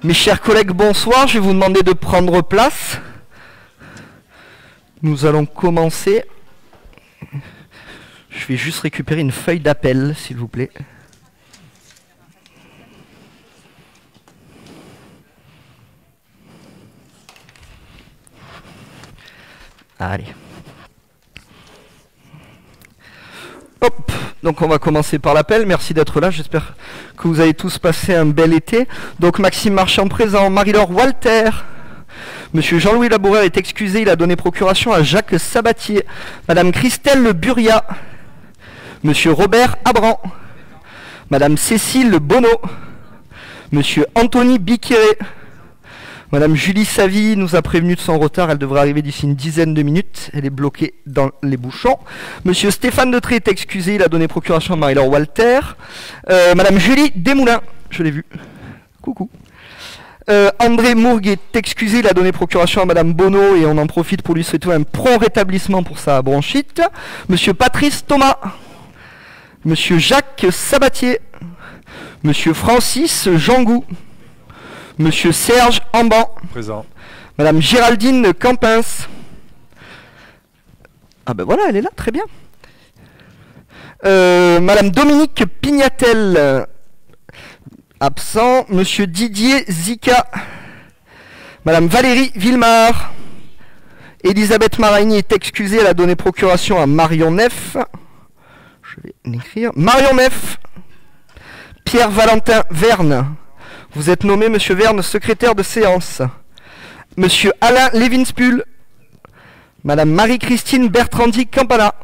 Mes chers collègues, bonsoir. Je vais vous demander de prendre place. Nous allons commencer. Je vais juste récupérer une feuille d'appel, s'il vous plaît. Allez. Hop, donc on va commencer par l'appel. Merci d'être là. J'espère que vous avez tous passé un bel été. Donc Maxime Marchand présent, Marie-Laure Walter. Monsieur Jean-Louis Labourer est excusé, il a donné procuration à Jacques Sabatier. Madame Christelle Buria. Monsieur Robert Abran. Madame Cécile Bonneau. Monsieur Anthony Biquéré. Madame Julie Savy nous a prévenu de son retard, elle devrait arriver d'ici une dizaine de minutes, elle est bloquée dans les bouchons. Monsieur Stéphane Detré est excusé, il a donné procuration à Marie-Laure Walter. Madame Julie Desmoulins, je l'ai vu, coucou. André Mourgue est excusé, il a donné procuration à Madame Bonneau et on en profite pour lui souhaiter un prompt rétablissement pour sa bronchite. Monsieur Patrice Thomas. Monsieur Jacques Sabatier. Monsieur Francis Jangou. Monsieur Serge Amban. Présent. Madame Géraldine Campins. Ah ben voilà, elle est là, très bien. Madame Dominique Pignatel. Absent. Monsieur Didier Zika. Madame Valérie Villemar. Elisabeth Maraigny est excusée, elle a donné procuration à Marion Neff. Je vais l'écrire. Marion Neff. Pierre-Valentin Verne. Vous êtes nommé, monsieur Verne, secrétaire de séance. Monsieur Alain Levinspul. Madame Marie-Christine Bertrandi-Campana.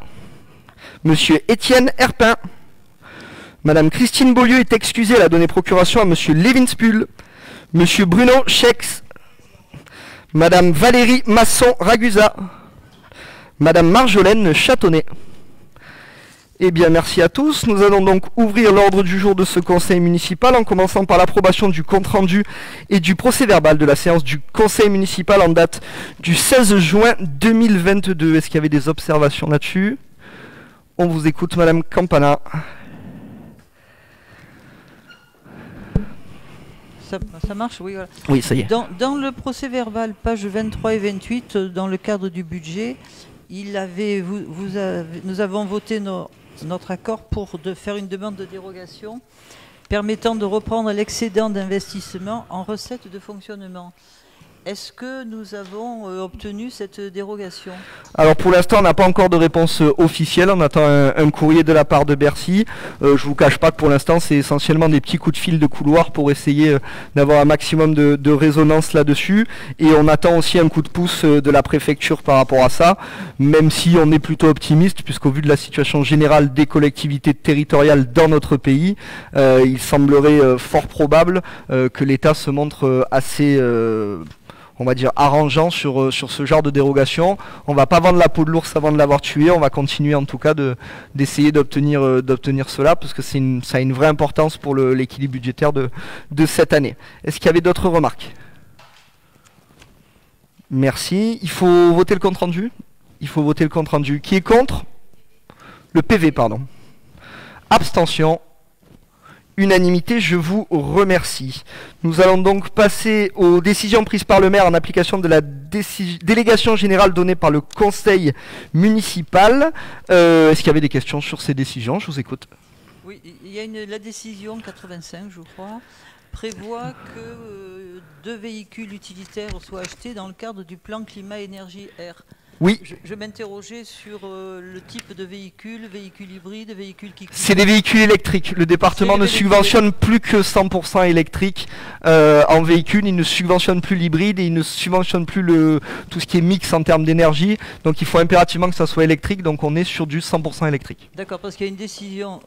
Monsieur Étienne Herpin. Madame Christine Beaulieu est excusée, elle a donné procuration à monsieur Levinspul. Monsieur Bruno Schex. Madame Valérie Masson-Ragusa. Madame Marjolaine Châtonnet. Eh bien, merci à tous. Nous allons donc ouvrir l'ordre du jour de ce conseil municipal en commençant par l'approbation du compte-rendu et du procès-verbal de la séance du conseil municipal en date du 16 juin 2022. Est-ce qu'il y avait des observations là-dessus? On vous écoute, Madame Campana. Ça marche, oui. Voilà. Oui, ça y est. Dans le procès-verbal, pages 23 et 28, dans le cadre du budget, nous avons voté notre accord pour faire une demande de dérogation permettant de reprendre l'excédent d'investissement en recettes de fonctionnement. Est-ce que nous avons obtenu cette dérogation? Alors pour l'instant on n'a pas encore de réponse officielle, on attend un courrier de la part de Bercy. Je vous cache pas que pour l'instant c'est essentiellement des petits coups de fil de couloir pour essayer d'avoir un maximum de résonance là-dessus. Et on attend aussi un coup de pouce de la préfecture par rapport à ça, même si on est plutôt optimiste, puisqu'au vu de la situation générale des collectivités territoriales dans notre pays, il semblerait fort probable que l'État se montre assez... on va dire arrangeant sur ce genre de dérogation. On va pas vendre la peau de l'ours avant de l'avoir tué, on va continuer en tout cas d'essayer d'obtenir cela, parce que ça a une vraie importance pour l'équilibre budgétaire de cette année. Est-ce qu'il y avait d'autres remarques? Merci. Il faut voter le compte-rendu. Il faut voter le compte-rendu. Qui est contre? Le PV, pardon. Abstention. Unanimité, je vous remercie. Nous allons donc passer aux décisions prises par le maire en application de la délégation générale donnée par le conseil municipal. Est-ce qu'il y avait des questions sur ces décisions? Je vous écoute. Oui, il y a la décision 85, je crois, prévoit que 2 véhicules utilitaires soient achetés dans le cadre du plan climat-énergie-air. Oui. Je m'interrogeais sur le type de véhicule hybride, véhicule qui... C'est des véhicules électriques. Le département ne subventionne plus que 100% électrique en véhicule. Il ne subventionne plus l'hybride et il ne subventionne plus tout ce qui est mix en termes d'énergie. Donc il faut impérativement que ça soit électrique. Donc on est sur du 100% électrique. D'accord, parce qu'il y a une décision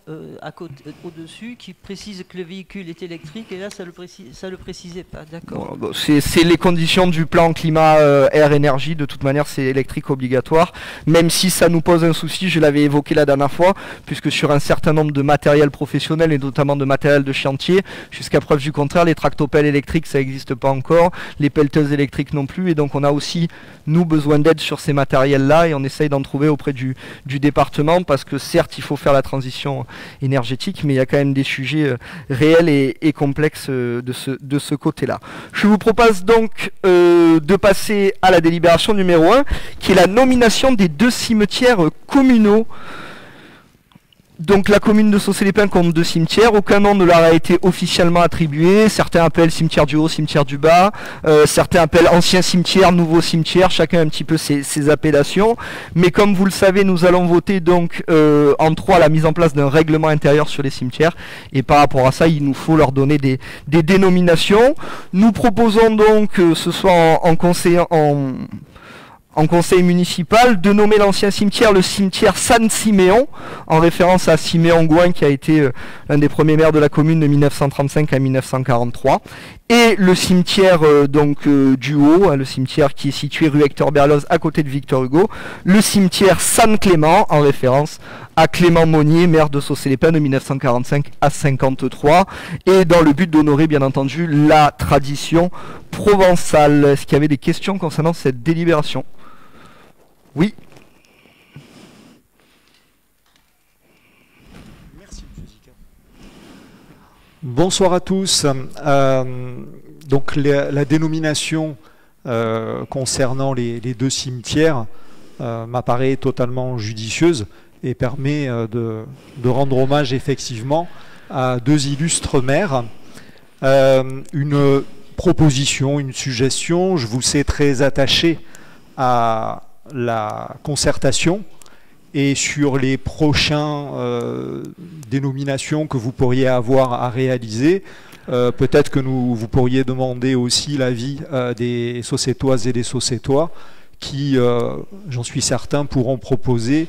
au-dessus qui précise que le véhicule est électrique et là ça le précisait pas. D'accord. Bon, c'est les conditions du plan climat air énergie. De toute manière c'est électrique électrique obligatoire, même si ça nous pose un souci, je l'avais évoqué la dernière fois, puisque sur un certain nombre de matériel professionnel et notamment de matériel de chantier, jusqu'à preuve du contraire, les tractopelles électriques ça n'existe pas encore, les pelleteuses électriques non plus, et donc on a aussi nous besoin d'aide sur ces matériels-là et on essaye d'en trouver auprès du département, parce que certes il faut faire la transition énergétique, mais il y a quand même des sujets réels et complexes de ce côté-là. Je vous propose donc de passer à la délibération numéro 1, qui est la nomination des 2 cimetières communaux. Donc la commune de Saucé-les-Pins compte 2 cimetières, aucun nom ne leur a été officiellement attribué, certains appellent cimetière du haut, cimetière du bas, certains appellent ancien cimetière, nouveau cimetière, chacun un petit peu ses appellations, mais comme vous le savez, nous allons voter donc en 3 la mise en place d'un règlement intérieur sur les cimetières, et par rapport à ça, il nous faut leur donner des dénominations. Nous proposons donc, ce soir en conseil municipal, de nommer l'ancien cimetière le cimetière San Siméon, en référence à Siméon Gouin, qui a été l'un des premiers maires de la commune de 1935 à 1943, et le cimetière du Haut, le cimetière qui est situé rue Hector Berlioz à côté de Victor Hugo, le cimetière San Clément, en référence à Clément Monnier, maire de Saucé-les-Pins de 1945 à 1953, et dans le but d'honorer bien entendu la tradition provençale. Est-ce qu'il y avait des questions concernant cette délibération ? Oui. Merci, M. Zica. Bonsoir à tous. Donc la dénomination concernant les 2 cimetières m'apparaît totalement judicieuse et permet de rendre hommage effectivement à 2 illustres maires. Une proposition, une suggestion, je vous sais très attaché à la concertation et sur les prochaines dénominations que vous pourriez avoir à réaliser. Peut-être que vous pourriez demander aussi l'avis des Saucétoises et des Saucétois qui, j'en suis certain, pourront proposer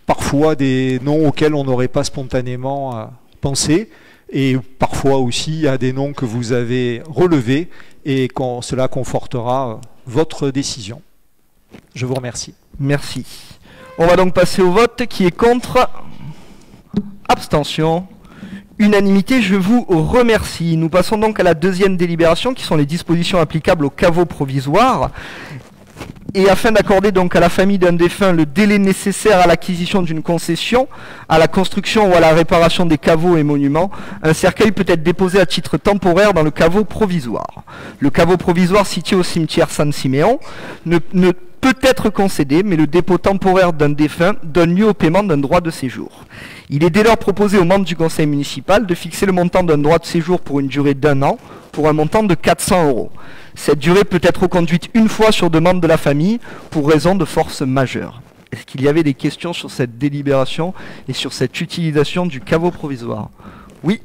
parfois des noms auxquels on n'aurait pas spontanément pensé, et parfois aussi à des noms que vous avez relevés, et cela confortera votre décision. Je vous remercie. Merci. On va donc passer au vote. Qui est contre? Abstention? Unanimité, je vous remercie. Nous passons donc à la 2e délibération, qui sont les dispositions applicables aux caveaux provisoires. Et afin d'accorder donc à la famille d'un défunt le délai nécessaire à l'acquisition d'une concession, à la construction ou à la réparation des caveaux et monuments, un cercueil peut être déposé à titre temporaire dans le caveau provisoire. Le caveau provisoire situé au cimetière San Siméon ne peut être concédé, mais le dépôt temporaire d'un défunt donne lieu au paiement d'un droit de séjour. Il est dès lors proposé aux membres du conseil municipal de fixer le montant d'un droit de séjour pour une durée d'1 an, pour un montant de 400 €. Cette durée peut être reconduite une fois sur demande de la famille pour raison de force majeure. Est-ce qu'il y avait des questions sur cette délibération et sur cette utilisation du caveau provisoire? Oui.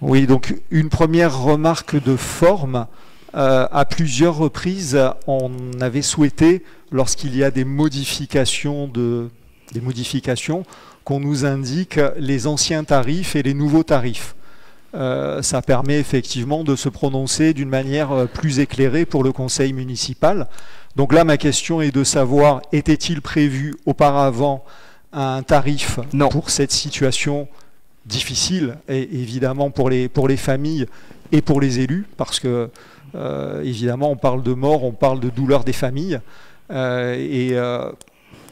Oui, donc une première remarque de forme. À plusieurs reprises, on avait souhaité, lorsqu'il y a des modifications, qu'on nous indique les anciens tarifs et les nouveaux tarifs. Ça permet effectivement de se prononcer d'une manière plus éclairée pour le conseil municipal. Donc là, ma question est de savoir, était-il prévu auparavant un tarif pour cette situation difficile, et évidemment pour les familles et pour les élus, parce que évidemment on parle de mort, on parle de douleur des familles,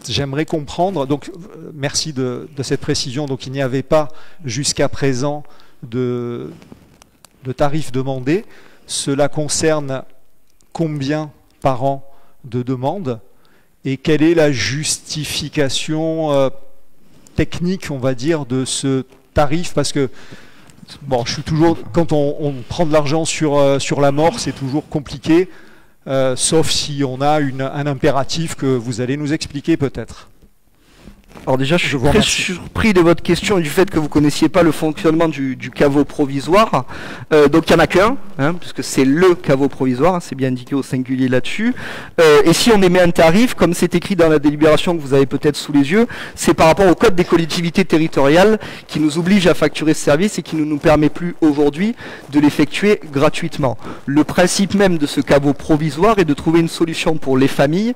j'aimerais comprendre, donc merci de cette précision. Donc il n'y avait pas jusqu'à présent de tarifs demandés. Cela concerne combien par an de demandes, et quelle est la justification technique, on va dire, de ce tarif? Parce que bon, je suis toujours, quand on prend de l'argent sur la mort, c'est toujours compliqué, sauf si on a un impératif que vous allez nous expliquer peut-être. Alors déjà, je suis très surpris de votre question et du fait que vous ne connaissiez pas le fonctionnement du caveau provisoire. Donc il n'y en a qu'un, hein, puisque c'est le caveau provisoire, hein, c'est bien indiqué au singulier là-dessus. Et si on émet un tarif, comme c'est écrit dans la délibération que vous avez peut-être sous les yeux, c'est par rapport au code des collectivités territoriales qui nous oblige à facturer ce service et qui ne nous permet plus aujourd'hui de l'effectuer gratuitement. Le principe même de ce caveau provisoire est de trouver une solution pour les familles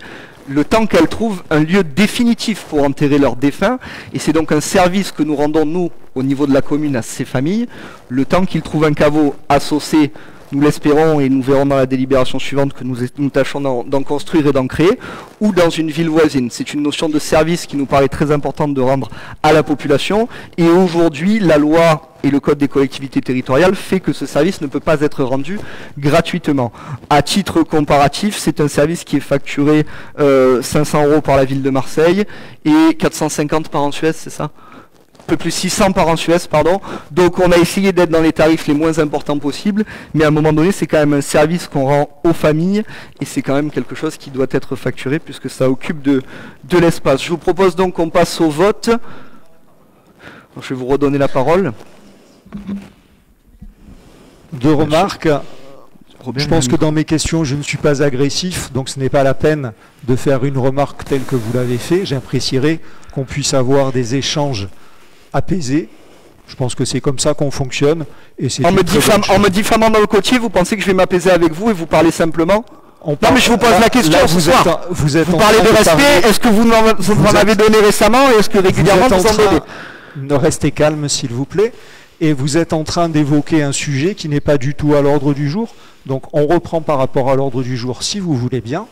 le temps qu'elles trouvent un lieu définitif pour enterrer leurs défunts, et c'est donc un service que nous rendons, nous, au niveau de la commune, à ces familles, le temps qu'ils trouvent un caveau associé, nous l'espérons, et nous verrons dans la délibération suivante que nous tâchons d'en construire et d'en créer, ou dans une ville voisine. C'est une notion de service qui nous paraît très importante de rendre à la population, et aujourd'hui, la loi et le code des collectivités territoriales fait que ce service ne peut pas être rendu gratuitement. À titre comparatif, c'est un service qui est facturé 500 € par la ville de Marseille et 450 par an Suez, c'est ça ? Un peu plus 600 par an Suez, pardon. Donc on a essayé d'être dans les tarifs les moins importants possibles, mais à un moment donné, c'est quand même un service qu'on rend aux familles, et c'est quand même quelque chose qui doit être facturé, puisque ça occupe de l'espace. Je vous propose donc qu'on passe au vote. Donc, je vais vous redonner la parole. Deux remarques. Je pense que dans mes questions, je ne suis pas agressif, donc ce n'est pas la peine de faire une remarque telle que vous l'avez fait. J'apprécierais qu'on puisse avoir des échanges apaisés. Je pense que c'est comme ça qu'on fonctionne. Et en me diffamant dans le côtier, vous pensez que je vais m'apaiser avec vous et vous parler simplement ? Non, mais je vous pose la question ce soir. Vous parlez de respect, est-ce que vous m'en avez donné récemment et est-ce que régulièrement vous en donnez ? Restez calme, s'il vous plaît. Et vous êtes en train d'évoquer un sujet qui n'est pas du tout à l'ordre du jour. Donc on reprend par rapport à l'ordre du jour, si vous voulez bien.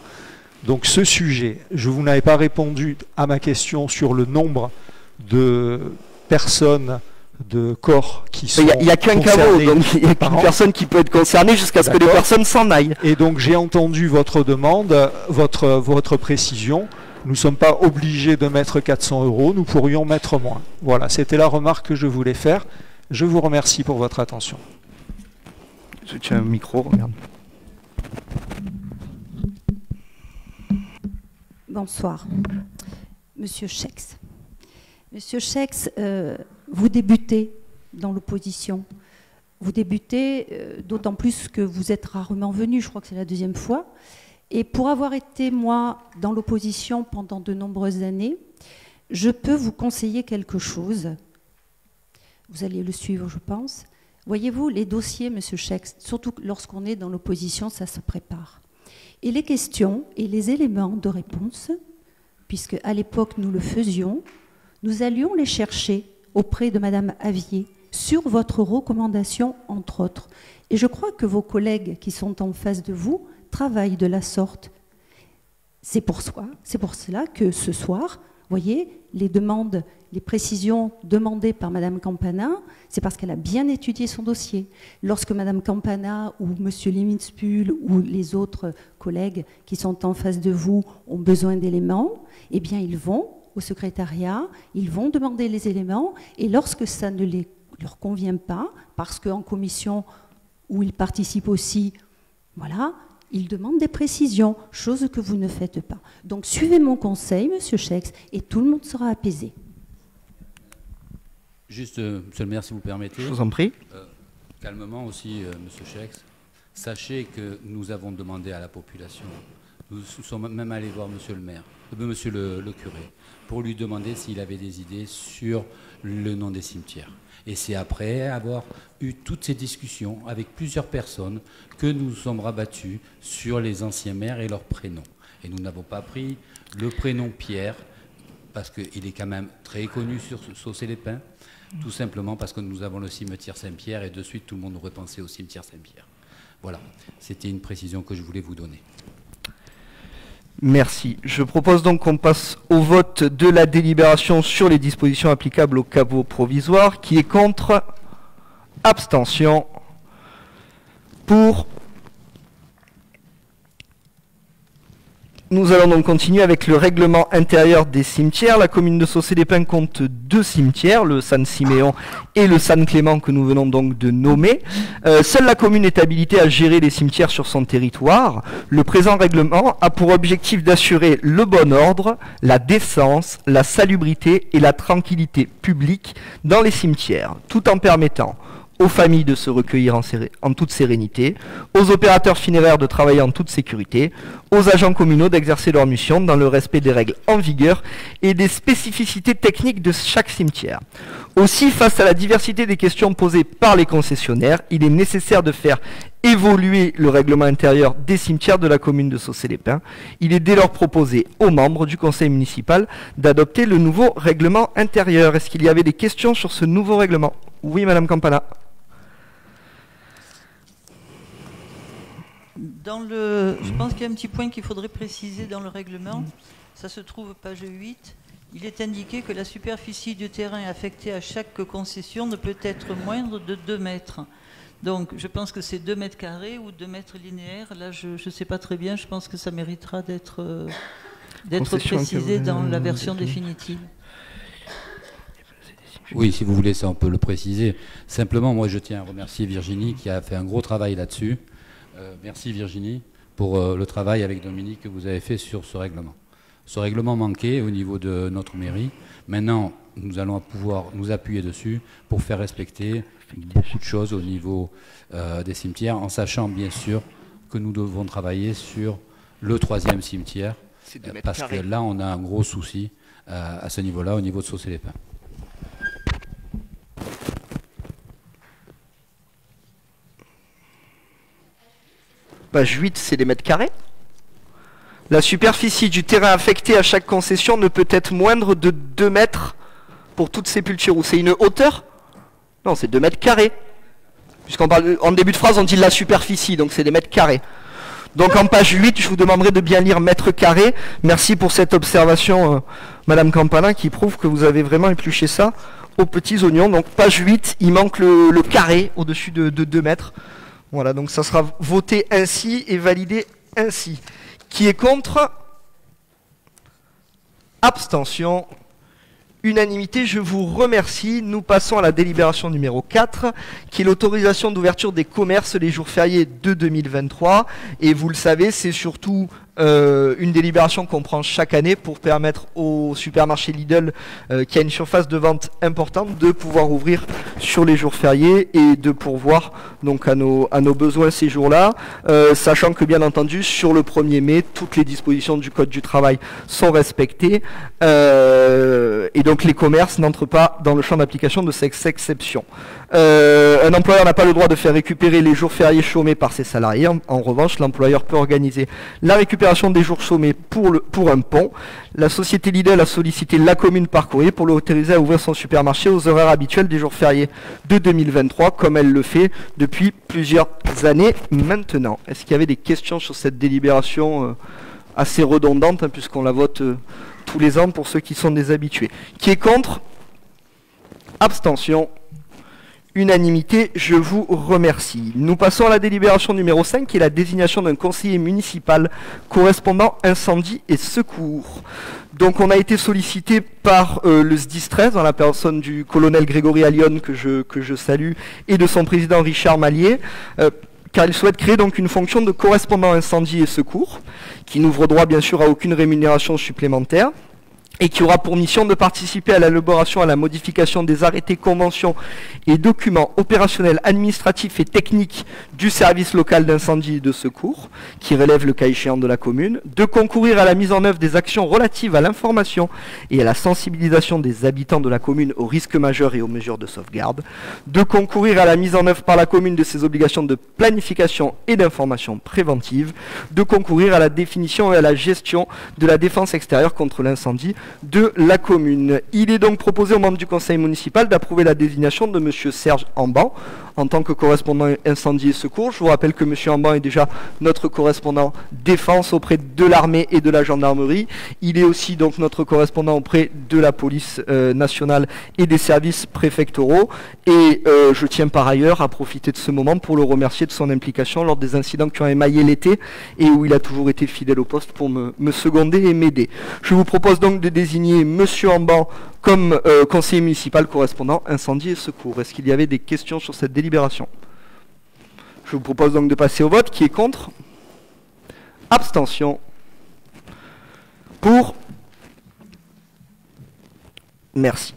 Donc ce sujet, vous n'avez pas répondu à ma question sur le nombre de personnes, de corps qui sont concernés. Il n'y a qu'un caveau, donc il n'y a qu'une personne qui peut être concernée jusqu'à ce que les personnes s'en aillent. Et donc j'ai entendu votre demande, votre précision. Nous ne sommes pas obligés de mettre 400 €, nous pourrions mettre moins. Voilà, c'était la remarque que je voulais faire. Je vous remercie pour votre attention. Je tiens un micro, regarde. Bonsoir. Monsieur Chex. Monsieur Chex, vous débutez dans l'opposition. Vous débutez d'autant plus que vous êtes rarement venu, je crois que c'est la deuxième fois. Et pour avoir été, moi, dans l'opposition pendant de nombreuses années, je peux vous conseiller quelque chose. Vous allez le suivre, je pense. Voyez-vous, les dossiers, monsieur Chex, surtout lorsqu'on est dans l'opposition, ça se prépare. Et les questions et les éléments de réponse, puisque à l'époque nous le faisions, nous allions les chercher auprès de madame Avier sur votre recommandation, entre autres. Et je crois que vos collègues qui sont en face de vous travaillent de la sorte. C'est pour cela que ce soir, voyez, les demandes, les précisions demandées par madame Campana, c'est parce qu'elle a bien étudié son dossier. Lorsque madame Campana ou monsieur Liminspul ou les autres collègues qui sont en face de vous ont besoin d'éléments, eh bien ils vont au secrétariat, ils vont demander les éléments, et lorsque ça ne leur convient pas, parce qu'en commission où ils participent aussi, voilà, ils demandent des précisions, chose que vous ne faites pas. Donc suivez mon conseil, monsieur Chex, et tout le monde sera apaisé. Juste, monsieur le maire, si vous permettez. Je vous en prie. Calmement aussi, monsieur Chex. Sachez que nous avons demandé à la population, nous sommes même allés voir monsieur le maire, monsieur le curé, pour lui demander s'il avait des idées sur le nom des cimetières. Et c'est après avoir eu toutes ces discussions avec plusieurs personnes que nous nous sommes rabattus sur les anciens maires et leurs prénoms. Et nous n'avons pas pris le prénom Pierre, parce qu'il est quand même très connu sur Saucé-les-Pins, tout simplement parce que nous avons le cimetière Saint-Pierre et de suite tout le monde aurait pensé au cimetière Saint-Pierre. Voilà, c'était une précision que je voulais vous donner. Merci. Je propose donc qu'on passe au vote de la délibération sur les dispositions applicables au caveau provisoire. Qui est contre? Abstention. Pour? Nous allons donc continuer avec le règlement intérieur des cimetières. La commune de Saucé-les-Pins compte 2 cimetières, le San Siméon et le San Clément que nous venons donc de nommer. Seule la commune est habilitée à gérer les cimetières sur son territoire. Le présent règlement a pour objectif d'assurer le bon ordre, la décence, la salubrité et la tranquillité publique dans les cimetières, tout en permettant aux familles de se recueillir en toute sérénité, aux opérateurs funéraires de travailler en toute sécurité, aux agents communaux d'exercer leur mission dans le respect des règles en vigueur et des spécificités techniques de chaque cimetière. Aussi, face à la diversité des questions posées par les concessionnaires, il est nécessaire de faire évoluer le règlement intérieur des cimetières de la commune de Saucé-les-Pins. Il est dès lors proposé aux membres du conseil municipal d'adopter le nouveau règlement intérieur. Est-ce qu'il y avait des questions sur ce nouveau règlement? Oui, Madame Campana. Je pense qu'il y a un petit point qu'il faudrait préciser dans le règlement. Ça se trouve page 8. Il est indiqué que la superficie du terrain affectée à chaque concession ne peut être moindre de 2 mètres. Donc je pense que c'est 2 mètres carrés ou 2 mètres linéaires. Là, je ne sais pas très bien. Je pense que ça méritera d'être précisé dans la version définitive. Oui, si vous voulez, ça on peut le préciser. Simplement, moi je tiens à remercier Virginie qui a fait un gros travail là-dessus. Merci Virginie pour le travail avec Dominique que vous avez fait sur ce règlement. Ce règlement manquait au niveau de notre mairie. Maintenant, nous allons pouvoir nous appuyer dessus pour faire respecter beaucoup de choses au niveau des cimetières, en sachant bien sûr que nous devons travailler sur le 3e cimetière, parce que là on a un gros souci à ce niveau-là, au niveau de Saucé-les-Pins. Page 8, c'est des mètres carrés. La superficie du terrain affecté à chaque concession ne peut être moindre de 2 mètres pour toute sépulture. Ou c'est une hauteur? Non, c'est 2 mètres carrés. Puisqu'on parle, en début de phrase, on dit la superficie, donc c'est des mètres carrés. Donc en page 8, je vous demanderai de bien lire mètres carrés. Merci pour cette observation, Madame Campana, qui prouve que vous avez vraiment épluché ça aux petits oignons. Donc page 8, il manque le carré au-dessus de 2 mètres. Voilà, donc ça sera voté ainsi et validé ainsi. Qui est contre? Abstention. Unanimité, je vous remercie. Nous passons à la délibération numéro 4, qui est l'autorisation d'ouverture des commerces les jours fériés de 2023. Et vous le savez, c'est surtout une délibération qu'on prend chaque année pour permettre au supermarché Lidl, qui a une surface de vente importante, de pouvoir ouvrir sur les jours fériés et de pourvoir donc à nos besoins ces jours-là, sachant que bien entendu sur le 1er mai, toutes les dispositions du Code du travail sont respectées et donc les commerces n'entrent pas dans le champ d'application de cette exception. Un employeur n'a pas le droit de faire récupérer les jours fériés chômés par ses salariés. En revanche, l'employeur peut organiser la récupération des jours chômés pour un pont. La société Lidl a sollicité la commune par courrier pour l'autoriser à ouvrir son supermarché aux horaires habituels des jours fériés de 2023, comme elle le fait depuis plusieurs années maintenant. Est-ce qu'il y avait des questions sur cette délibération assez redondante, hein, puisqu'on la vote tous les ans pour ceux qui sont des habitués? Qui est contre? Abstention. Unanimité, je vous remercie. Nous passons à la délibération numéro 5, qui est la désignation d'un conseiller municipal correspondant incendie et secours. Donc on a été sollicité par le SDIS 13, dans la personne du colonel Grégory Allione, que je salue, et de son président Richard Mallier, car il souhaite créer donc une fonction de correspondant incendie et secours, qui n'ouvre droit bien sûr à aucune rémunération supplémentaire, et qui aura pour mission de participer à l'élaboration, à la modification des arrêtés, conventions et documents opérationnels, administratifs et techniques du service local d'incendie et de secours, qui relève le cas échéant de la commune, de concourir à la mise en œuvre des actions relatives à l'information et à la sensibilisation des habitants de la commune aux risques majeurs et aux mesures de sauvegarde, de concourir à la mise en œuvre par la commune de ses obligations de planification et d'information préventive, de concourir à la définition et à la gestion de la défense extérieure contre l'incendie, de la commune. Il est donc proposé aux membres du conseil municipal d'approuver la désignation de monsieur Serge Amban en tant que correspondant incendie et secours. Je vous rappelle que monsieur Amban est déjà notre correspondant défense auprès de l'armée et de la gendarmerie. Il est aussi donc notre correspondant auprès de la police nationale et des services préfectoraux. Et je tiens par ailleurs à profiter de ce moment pour le remercier de son implication lors des incidents qui ont émaillé l'été et où il a toujours été fidèle au poste pour me seconder et m'aider. Je vous propose donc de désigner monsieur Amban comme conseiller municipal correspondant incendie et secours. Est-ce qu'il y avait des questions sur cette délibération? Je vous propose donc de passer au vote. Qui est contre? Abstention. Pour. Merci.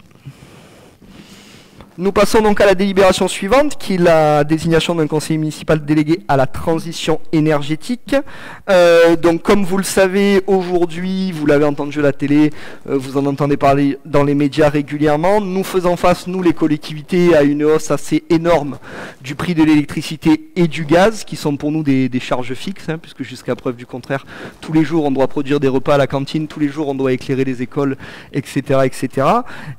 Nous passons donc à la délibération suivante, qui est la désignation d'un conseiller municipal délégué à la transition énergétique. Donc comme vous le savez, aujourd'hui, vous l'avez entendu à la télé, vous en entendez parler dans les médias régulièrement, nous faisons face, nous les collectivités, à une hausse assez énorme du prix de l'électricité et du gaz, qui sont pour nous des charges fixes, hein, puisque jusqu'à preuve du contraire, tous les jours on doit produire des repas à la cantine, tous les jours on doit éclairer les écoles, etc. etc.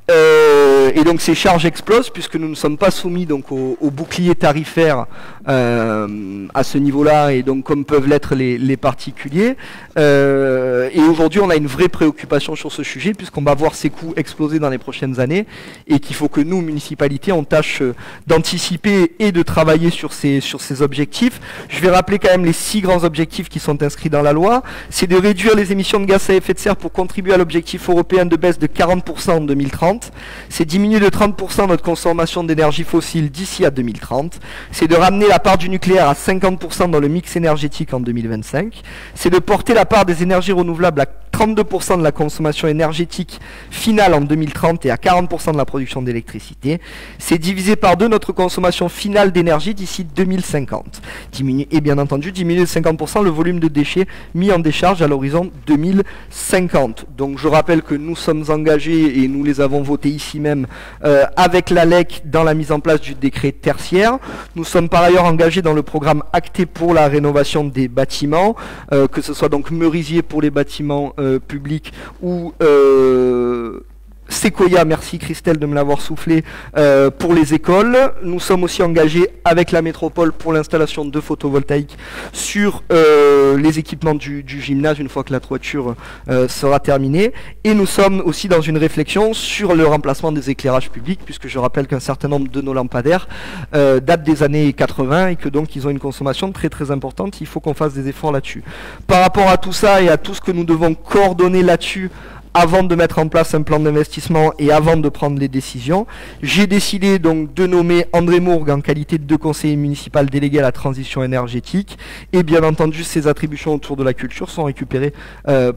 Et donc ces charges explosent, puisque nous ne sommes pas soumis donc au bouclier tarifaire à ce niveau-là, et donc comme peuvent l'être les particuliers. Et aujourd'hui, on a une vraie préoccupation sur ce sujet, puisqu'on va voir ces coûts exploser dans les prochaines années, et qu'il faut que nous, municipalités, on tâche d'anticiper et de travailler sur ces objectifs. Je vais rappeler quand même les 6 grands objectifs qui sont inscrits dans la loi. C'est de réduire les émissions de gaz à effet de serre pour contribuer à l'objectif européen de baisse de 40% en 2030. C'est diminuer de 30% notre consommation d'énergie fossile d'ici à 2030. C'est de ramener la part du nucléaire à 50% dans le mix énergétique en 2025. C'est de porter la part des énergies renouvelables à 32% de la consommation énergétique finale en 2030 et à 40% de la production d'électricité. C'est diviser par 2 notre consommation finale d'énergie d'ici 2050. Et bien entendu, diminuer de 50% le volume de déchets mis en décharge à l'horizon 2050. Donc je rappelle que nous sommes engagés, et nous les avons votés ici même, avec l'ALEC dans la mise en place du décret tertiaire. Nous sommes par ailleurs engagés dans le programme acté pour la rénovation des bâtiments, que ce soit donc Merisier pour les bâtiments publics ou Sequoia, merci Christelle de me l'avoir soufflé, pour les écoles. Nous sommes aussi engagés avec la métropole pour l'installation de photovoltaïques sur les équipements du gymnase une fois que la toiture sera terminée. Et nous sommes aussi dans une réflexion sur le remplacement des éclairages publics, puisque je rappelle qu'un certain nombre de nos lampadaires datent des années 80 et que donc ils ont une consommation très très importante. Il faut qu'on fasse des efforts là-dessus. Par rapport à tout ça et à tout ce que nous devons coordonner là-dessus, avant de mettre en place un plan d'investissement et avant de prendre les décisions, j'ai décidé donc de nommer André Mourgue en qualité de conseiller municipal délégué à la transition énergétique, et bien entendu ses attributions autour de la culture sont récupérées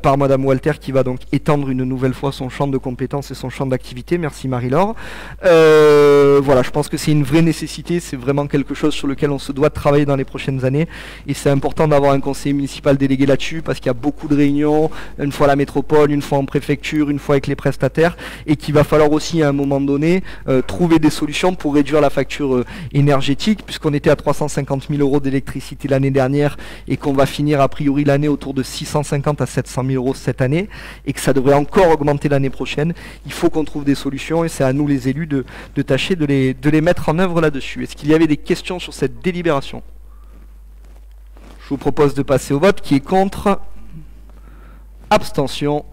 par Madame Walter, qui va donc étendre une nouvelle fois son champ de compétences et son champ d'activité. Merci Marie-Laure. Voilà, je pense que c'est une vraie nécessité, c'est vraiment quelque chose sur lequel on se doit de travailler dans les prochaines années, et c'est important d'avoir un conseiller municipal délégué là-dessus, parce qu'il y a beaucoup de réunions, une fois à la métropole, une fois en préfecture, une fois avec les prestataires, et qu'il va falloir aussi à un moment donné trouver des solutions pour réduire la facture énergétique, puisqu'on était à 350 000 euros d'électricité l'année dernière et qu'on va finir a priori l'année autour de 650 à 700 000 euros cette année, et que ça devrait encore augmenter l'année prochaine. Il faut qu'on trouve des solutions, et c'est à nous les élus de tâcher de les mettre en œuvre là-dessus. Est-ce qu'il y avait des questions sur cette délibération? Je vous propose de passer au vote. Qui est contre? Abstention.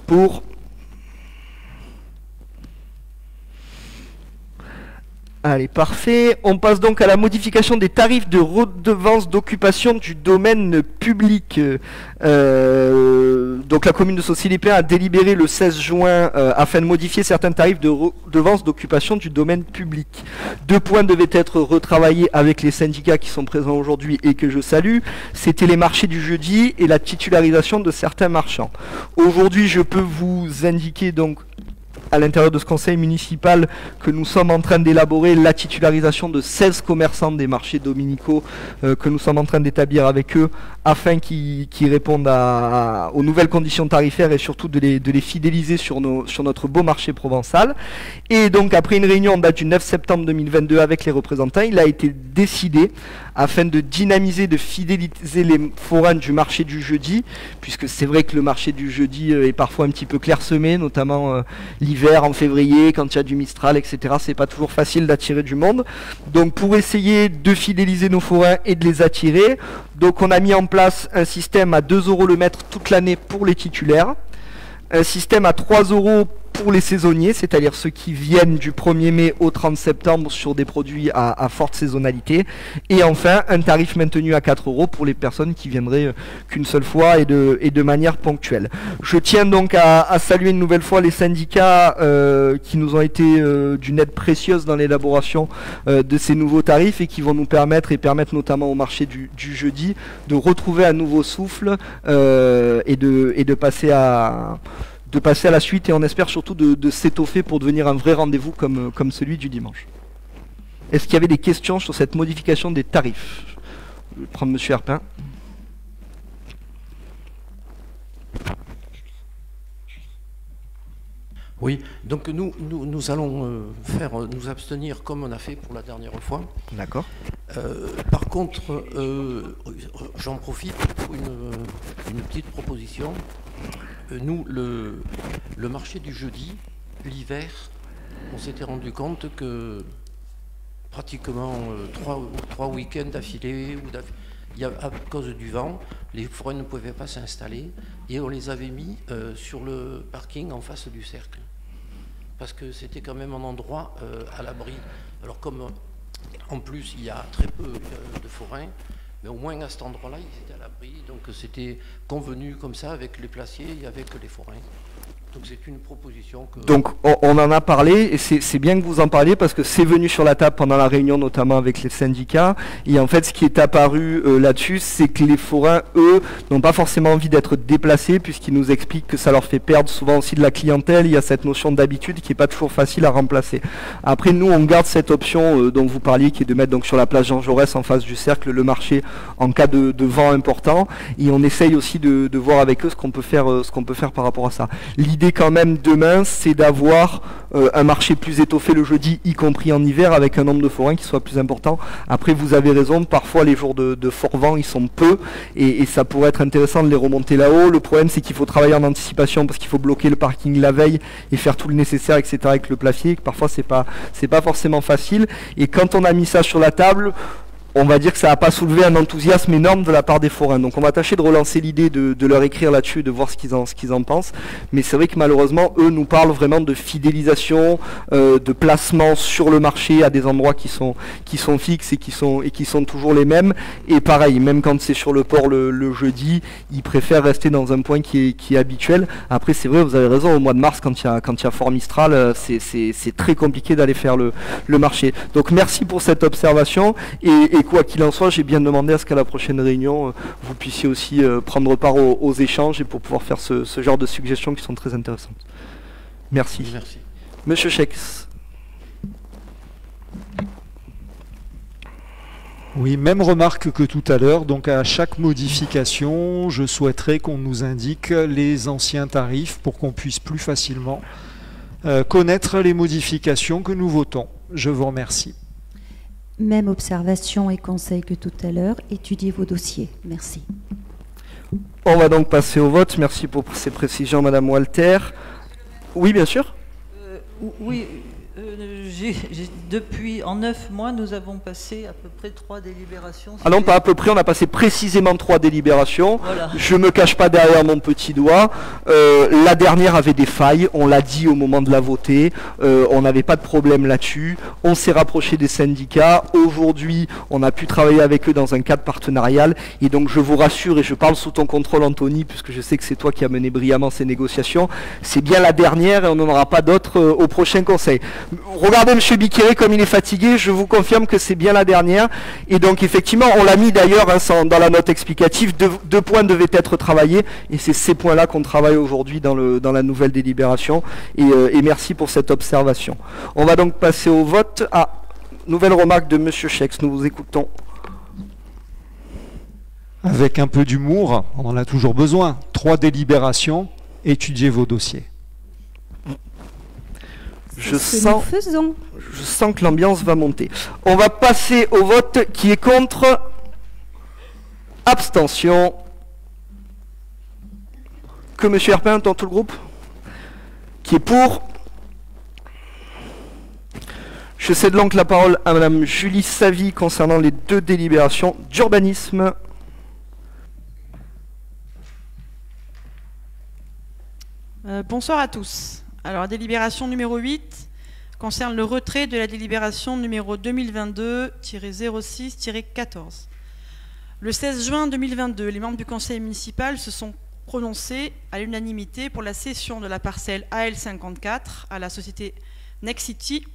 Pour. Allez, parfait. On passe donc à la modification des tarifs de redevance d'occupation du domaine public. Donc la commune de Saucy-les-Pins a délibéré le 16 juin afin de modifier certains tarifs de redevance d'occupation du domaine public. 2 points devaient être retravaillés avec les syndicats qui sont présents aujourd'hui et que je salue. C'était les marchés du jeudi et la titularisation de certains marchands. Aujourd'hui, je peux vous indiquer donc à l'intérieur de ce conseil municipal que nous sommes en train d'élaborer la titularisation de 16 commerçants des marchés dominicaux que nous sommes en train d'établir avec eux afin qu'ils répondent aux nouvelles conditions tarifaires et surtout de les fidéliser sur notre beau marché provençal. Et donc après une réunion en date du 9 septembre 2022 avec les représentants, il a été décidé afin de dynamiser, de fidéliser les forains du marché du jeudi, puisque c'est vrai que le marché du jeudi est parfois un petit peu clairsemé, notamment l'hiver en février, quand il y a du Mistral, etc. C'est pas toujours facile d'attirer du monde. Donc pour essayer de fidéliser nos forains et de les attirer, donc on a mis en place un système à 2 € le mètre toute l'année pour les titulaires, un système à 3 € pour les saisonniers, c'est-à-dire ceux qui viennent du 1er mai au 30 septembre sur des produits à forte saisonnalité, et enfin un tarif maintenu à 4 € pour les personnes qui viendraient qu'une seule fois et de manière ponctuelle. Je tiens donc à saluer une nouvelle fois les syndicats qui nous ont été d'une aide précieuse dans l'élaboration de ces nouveaux tarifs et qui vont nous permettre, et permettre notamment au marché du jeudi, de retrouver un nouveau souffle et de passer à la suite, et on espère surtout de s'étoffer pour devenir un vrai rendez-vous comme celui du dimanche. Est-ce qu'il y avait des questions sur cette modification des tarifs? Je vais prendre M. Herpin. Oui, donc nous allons nous abstenir comme on a fait pour la dernière fois. D'accord. Par contre, j'en profite pour une petite proposition. Nous, le marché du jeudi, l'hiver, on s'était rendu compte que pratiquement 3 week-ends d'affilée, à cause du vent, les forains ne pouvaient pas s'installer, et on les avait mis sur le parking en face du cercle. Parce que c'était quand même un endroit à l'abri. Alors comme en plus il y a très peu de forains, mais au moins à cet endroit-là, ils étaient à l'abri. Donc c'était convenu comme ça avec les placiers et avec les forains. Donc c'est une proposition que... Donc on en a parlé, et c'est bien que vous en parliez parce que c'est venu sur la table pendant la réunion, notamment avec les syndicats. Et en fait, ce qui est apparu là-dessus, c'est que les forains, eux, n'ont pas forcément envie d'être déplacés, puisqu'ils nous expliquent que ça leur fait perdre souvent aussi de la clientèle. Il y a cette notion d'habitude qui n'est pas toujours facile à remplacer. Après, nous, on garde cette option dont vous parliez, qui est de mettre donc sur la place Jean Jaurès, en face du cercle, le marché en cas de vent important. Et on essaye aussi de voir avec eux ce qu'on peut faire par rapport à ça. L'idée quand même demain, c'est d'avoir un marché plus étoffé le jeudi, y compris en hiver, avec un nombre de forains qui soit plus important. Après, vous avez raison, parfois les jours de fort vent, ils sont peu, et ça pourrait être intéressant de les remonter là-haut. Le problème, c'est qu'il faut travailler en anticipation, parce qu'il faut bloquer le parking la veille et faire tout le nécessaire, etc. avec le plafier. Parfois, c'est pas forcément facile. Et quand on a mis ça sur la table, on va dire que ça n'a pas soulevé un enthousiasme énorme de la part des forains. Donc on va tâcher de relancer l'idée de leur écrire là-dessus, de voir ce qu'ils en pensent. Mais c'est vrai que malheureusement, eux nous parlent vraiment de fidélisation, de placement sur le marché à des endroits qui sont fixes et qui sont toujours les mêmes. Et pareil, même quand c'est sur le port le jeudi, ils préfèrent rester dans un point qui est habituel. Après, c'est vrai, vous avez raison, au mois de mars, quand il y a fort Mistral, c'est très compliqué d'aller faire le marché. Donc merci pour cette observation. Et quoi qu'il en soit, j'ai bien demandé à ce qu'à la prochaine réunion, vous puissiez aussi prendre part aux échanges et pour pouvoir faire ce genre de suggestions qui sont très intéressantes. Merci. Merci. Monsieur Chex. Oui, même remarque que tout à l'heure. Donc à chaque modification, je souhaiterais qu'on nous indique les anciens tarifs pour qu'on puisse plus facilement connaître les modifications que nous votons. Je vous remercie. Même observation et conseil que tout à l'heure. Étudiez vos dossiers. Merci. On va donc passer au vote. Merci pour ces précisions, Madame Walter. Oui, bien sûr. Oui, depuis, en 9 mois, nous avons passé à peu près 3 délibérations. Ah non, pas à peu près, on a passé précisément 3 délibérations. Voilà. Je me cache pas derrière mon petit doigt. La dernière avait des failles, on l'a dit au moment de la voter. On n'avait pas de problème là-dessus. On s'est rapproché des syndicats. Aujourd'hui, on a pu travailler avec eux dans un cadre partenarial. Et donc, je vous rassure, et je parle sous ton contrôle, Anthony, puisque je sais que c'est toi qui as mené brillamment ces négociations. C'est bien la dernière et on n'en aura pas d'autres au prochain conseil. Regardez M. Biquéré comme il est fatigué, je vous confirme que c'est bien la dernière. Et donc effectivement, on l'a mis d'ailleurs dans la note explicative, deux points devaient être travaillés, et c'est ces points-là qu'on travaille aujourd'hui dans la nouvelle délibération. Et merci pour cette observation. On va donc passer au vote. Nouvelle remarque de M. Chex, nous vous écoutons. Avec un peu d'humour, on en a toujours besoin. 3 délibérations, étudiez vos dossiers. Je C'est ce que nous sens, faisons. je sens que l'ambiance va monter. On va passer au vote. Qui est contre? Abstention. Que M. Herpin dans tout le groupe? Qui est pour? Je cède donc la parole à Mme Julie Savy concernant les 2 délibérations d'urbanisme. Bonsoir à tous. Alors, la délibération numéro 8 concerne le retrait de la délibération numéro 2022-06-14. Le 16 juin 2022, les membres du conseil municipal se sont prononcés à l'unanimité pour la cession de la parcelle AL54 à la société Nexity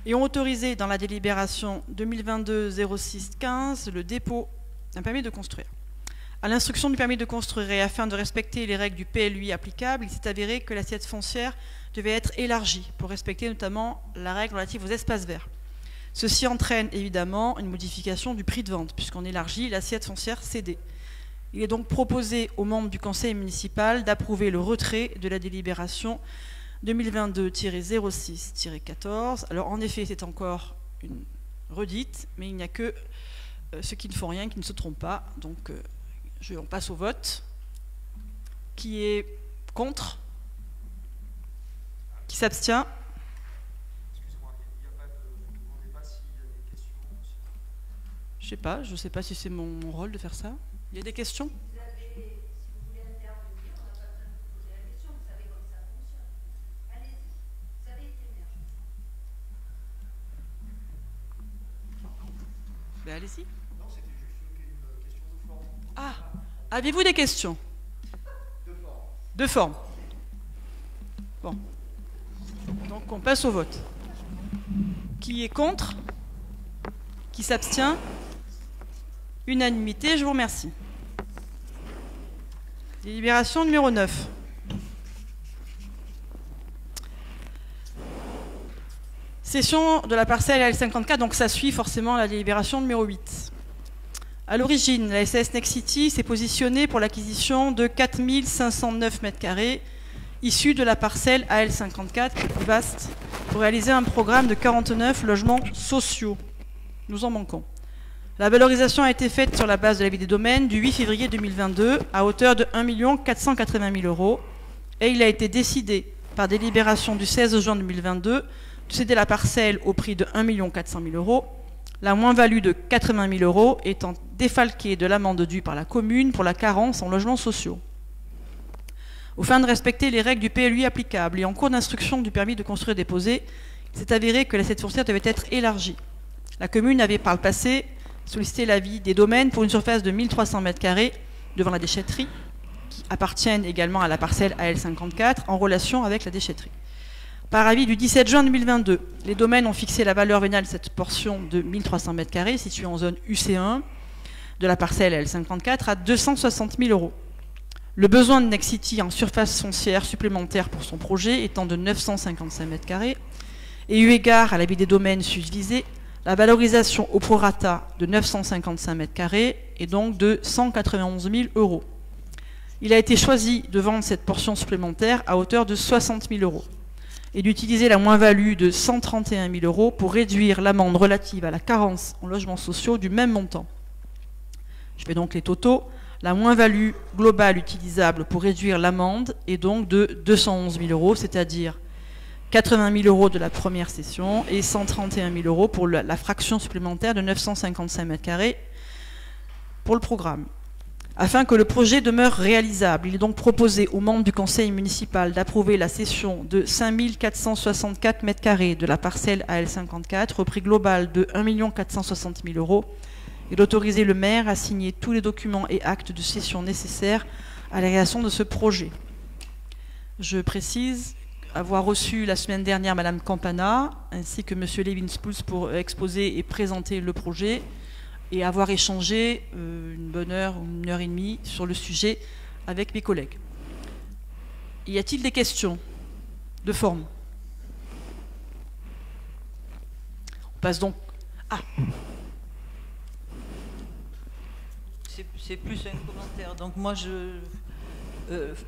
et ont autorisé dans la délibération 2022-06-15 le dépôt d'un permis de construire. À l'instruction du permis de construire et afin de respecter les règles du PLUI applicables, il s'est avéré que l'assiette foncière devait être élargie pour respecter notamment la règle relative aux espaces verts. Ceci entraîne évidemment une modification du prix de vente puisqu'on élargit l'assiette foncière cédée. Il est donc proposé aux membres du conseil municipal d'approuver le retrait de la délibération 2022-06-14. Alors en effet, c'est encore une redite, mais il n'y a que ceux qui ne font rien qui ne se trompent pas. Donc on passe au vote. Qui est contre? Qui s'abstient? Je ne sais pas si c'est mon rôle de faire ça. Il y a des questions? Ben allez-y. Ah, avez-vous des questions? De forme. Bon. Donc on passe au vote. Qui est contre? Qui s'abstient? Unanimité, je vous remercie. Délibération numéro 9. Cession de la parcelle L54, donc ça suit forcément la délibération numéro 8. À l'origine, la SAS Nexity s'est positionnée pour l'acquisition de 4509 m² issus de la parcelle AL54, qui est plus vaste, pour réaliser un programme de 49 logements sociaux. Nous en manquons. La valorisation a été faite sur la base de l'avis des domaines du 8 février 2022 à hauteur de 1 480 000 € et il a été décidé par délibération du 16 juin 2022 de céder la parcelle au prix de 1 400 000 €, la moins-value de 80 000 € étant défalquée de l'amende due par la commune pour la carence en logements sociaux. Aux fins de respecter les règles du PLUI applicables et en cours d'instruction du permis de construire déposé, il s'est avéré que l'assiette foncière devait être élargie. La commune avait par le passé sollicité l'avis des domaines pour une surface de 1300 m² devant la déchetterie, qui appartiennent également à la parcelle AL54 en relation avec la déchetterie. Par avis du 17 juin 2022, les domaines ont fixé la valeur vénale de cette portion de 1300 m² située en zone UC1 de la parcelle AL54 à 260 000 €. Le besoin de Nexity en surface foncière supplémentaire pour son projet étant de 955 m², et eu égard à l'avis des domaines susvisés, la valorisation au prorata de 955 m² est donc de 191 000 €. Il a été choisi de vendre cette portion supplémentaire à hauteur de 60 000 € et d'utiliser la moins-value de 131 000 € pour réduire l'amende relative à la carence en logements sociaux du même montant. Je fais donc les totaux. La moins-value globale utilisable pour réduire l'amende est donc de 211 000 €, c'est-à-dire 80 000 € de la première session et 131 000 € pour la fraction supplémentaire de 955 m² pour le programme. Afin que le projet demeure réalisable, il est donc proposé aux membres du conseil municipal d'approuver la cession de 5 464 m² de la parcelle AL54 au prix global de 1 460 000 € et d'autoriser le maire à signer tous les documents et actes de cession nécessaires à la réalisation de ce projet. Je précise avoir reçu la semaine dernière Madame Campana ainsi que Monsieur Levin-Spulz pour exposer et présenter le projet et avoir échangé une bonne heure ou une heure et demie sur le sujet avec mes collègues. Y a-t-il des questions de forme? On passe donc... Ah, c'est plus un commentaire. Donc moi,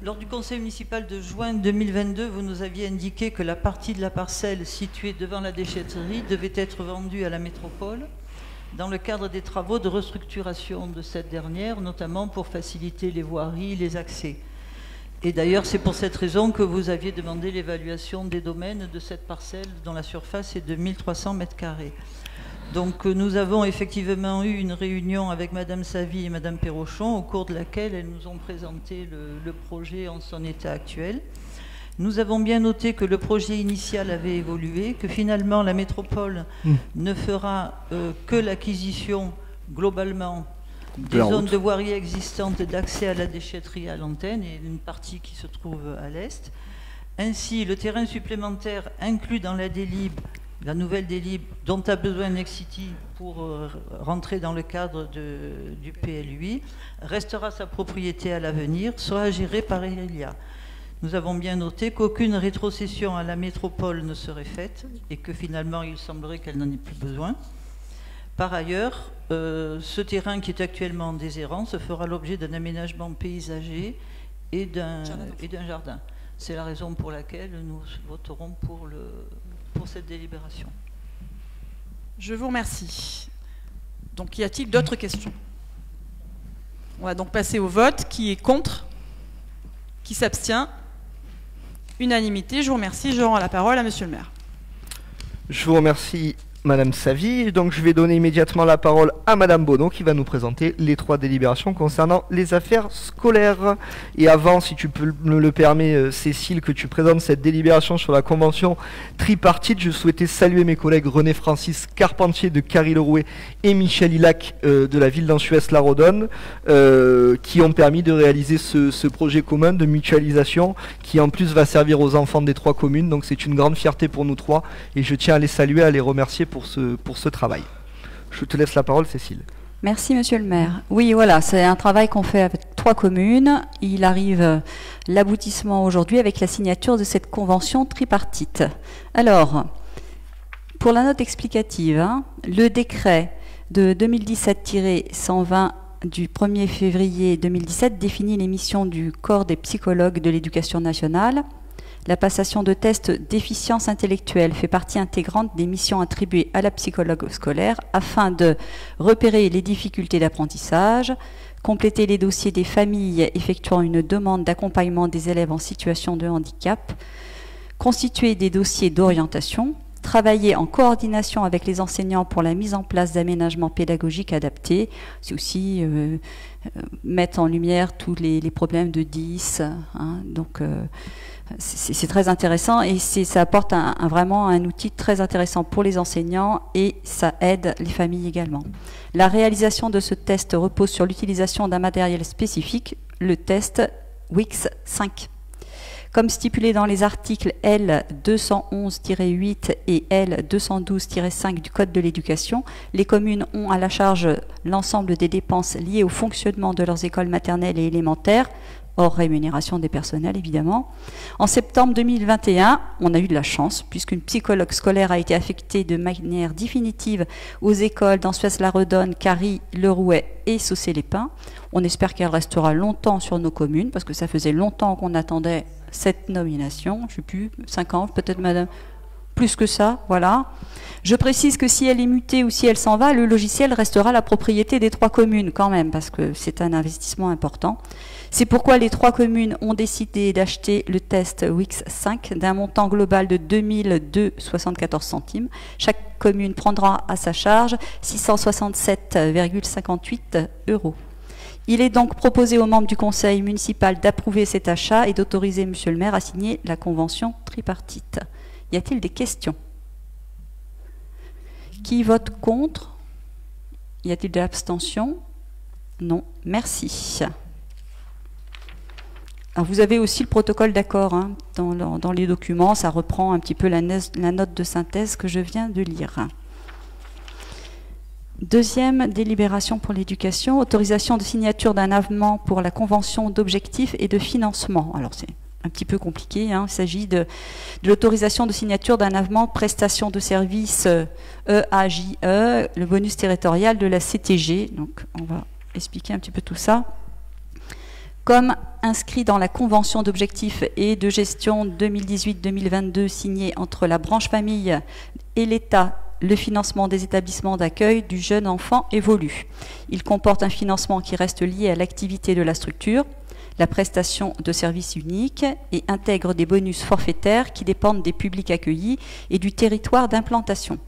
Lors du conseil municipal de juin 2022, vous nous aviez indiqué que la partie de la parcelle située devant la déchetterie devait être vendue à la métropole dans le cadre des travaux de restructuration de cette dernière, notamment pour faciliter les voiries, les accès. Et d'ailleurs, c'est pour cette raison que vous aviez demandé l'évaluation des domaines de cette parcelle dont la surface est de 1300 m². Donc nous avons effectivement eu une réunion avec Madame Savy et Madame Perrochon, au cours de laquelle elles nous ont présenté le projet en son état actuel. Nous avons bien noté que le projet initial avait évolué, que finalement la métropole ne fera que l'acquisition globalement des zones de voirie existantes d'accès à la déchetterie à l'antenne et une partie qui se trouve à l'est. Ainsi, le terrain supplémentaire inclus dans la délib, la nouvelle délib dont a besoin Nexity pour rentrer dans le cadre du PLUI, restera sa propriété à l'avenir, sera géré par Elia. Nous avons bien noté qu'aucune rétrocession à la métropole ne serait faite et que finalement il semblerait qu'elle n'en ait plus besoin. Par ailleurs, ce terrain qui est actuellement en déshérence fera l'objet d'un aménagement paysager et d'un jardin. C'est la raison pour laquelle nous voterons pour cette délibération. Je vous remercie. Donc, y a-t-il d'autres questions? On va donc passer au vote. Qui est contre? Qui s'abstient? Unanimité. Je vous remercie. Je rends la parole à Monsieur le maire. Je vous remercie, Madame Savy. Donc, je vais donner immédiatement la parole à Madame Bonneau qui va nous présenter les 3 délibérations concernant les affaires scolaires. Et avant, si tu peux me le permettre, Cécile, que tu présentes cette délibération sur la convention tripartite, je souhaitais saluer mes collègues René-Francis Carpentier de Carry-le-Rouet et Michel Hilac de la ville d'Ansuès-la-Rodonne, qui ont permis de réaliser ce projet commun de mutualisation qui en plus va servir aux enfants des 3 communes. Donc c'est une grande fierté pour nous 3 et je tiens à les saluer, à les remercier pour ce travail. Je te laisse la parole, Cécile. Merci, Monsieur le maire. Oui, voilà, c'est un travail qu'on fait avec 3 communes. Il arrive l'aboutissement aujourd'hui avec la signature de cette convention tripartite. Alors, pour la note explicative, le décret de 2017-120 du 1er février 2017 définit les missions du corps des psychologues de l'éducation nationale. La passation de tests d'efficience intellectuelle fait partie intégrante des missions attribuées à la psychologue scolaire afin de repérer les difficultés d'apprentissage, compléter les dossiers des familles effectuant une demande d'accompagnement des élèves en situation de handicap, constituer des dossiers d'orientation, travailler en coordination avec les enseignants pour la mise en place d'aménagements pédagogiques adaptés. C'est aussi mettre en lumière tous les problèmes de 10. Donc, c'est très intéressant et ça apporte vraiment un outil très intéressant pour les enseignants et ça aide les familles également. La réalisation de ce test repose sur l'utilisation d'un matériel spécifique, le test WIX 5. Comme stipulé dans les articles L211-8 et L212-5 du Code de l'éducation, les communes ont à la charge l'ensemble des dépenses liées au fonctionnement de leurs écoles maternelles et élémentaires, hors rémunération des personnels évidemment. En septembre 2021, on a eu de la chance puisqu'une psychologue scolaire a été affectée de manière définitive aux écoles d'Ansuès-la-Redonne, Carry-le-Rouet et Saucé-les-Pins. On espère qu'elle restera longtemps sur nos communes parce que ça faisait longtemps qu'on attendait cette nomination. Je ne sais plus, 5 ans peut-être madame, plus que ça, voilà. Je précise que si elle est mutée ou si elle s'en va, le logiciel restera la propriété des 3 communes quand même parce que c'est un investissement important. C'est pourquoi les 3 communes ont décidé d'acheter le test WIX 5 d'un montant global de 2002,74 centimes. Chaque commune prendra à sa charge 667,58 €. Il est donc proposé aux membres du conseil municipal d'approuver cet achat et d'autoriser Monsieur le maire à signer la convention tripartite. Y a-t-il des questions? Qui vote contre? Y a-t-il de l'abstention? Non. Merci. Alors vous avez aussi le protocole d'accord dans les documents, ça reprend un petit peu la note de synthèse que je viens de lire. Deuxième délibération pour l'éducation, autorisation de signature d'un avenant pour la convention d'objectifs et de financement. Alors c'est un petit peu compliqué, il s'agit de l'autorisation de signature d'un avenant prestation de services EAJE, le bonus territorial de la CTG. Donc on va expliquer un petit peu tout ça. Comme inscrit dans la convention d'objectifs et de gestion 2018-2022 signée entre la branche famille et l'État, le financement des établissements d'accueil du jeune enfant évolue. Il comporte un financement qui reste lié à l'activité de la structure, la prestation de services uniques et intègre des bonus forfaitaires qui dépendent des publics accueillis et du territoire d'implantation.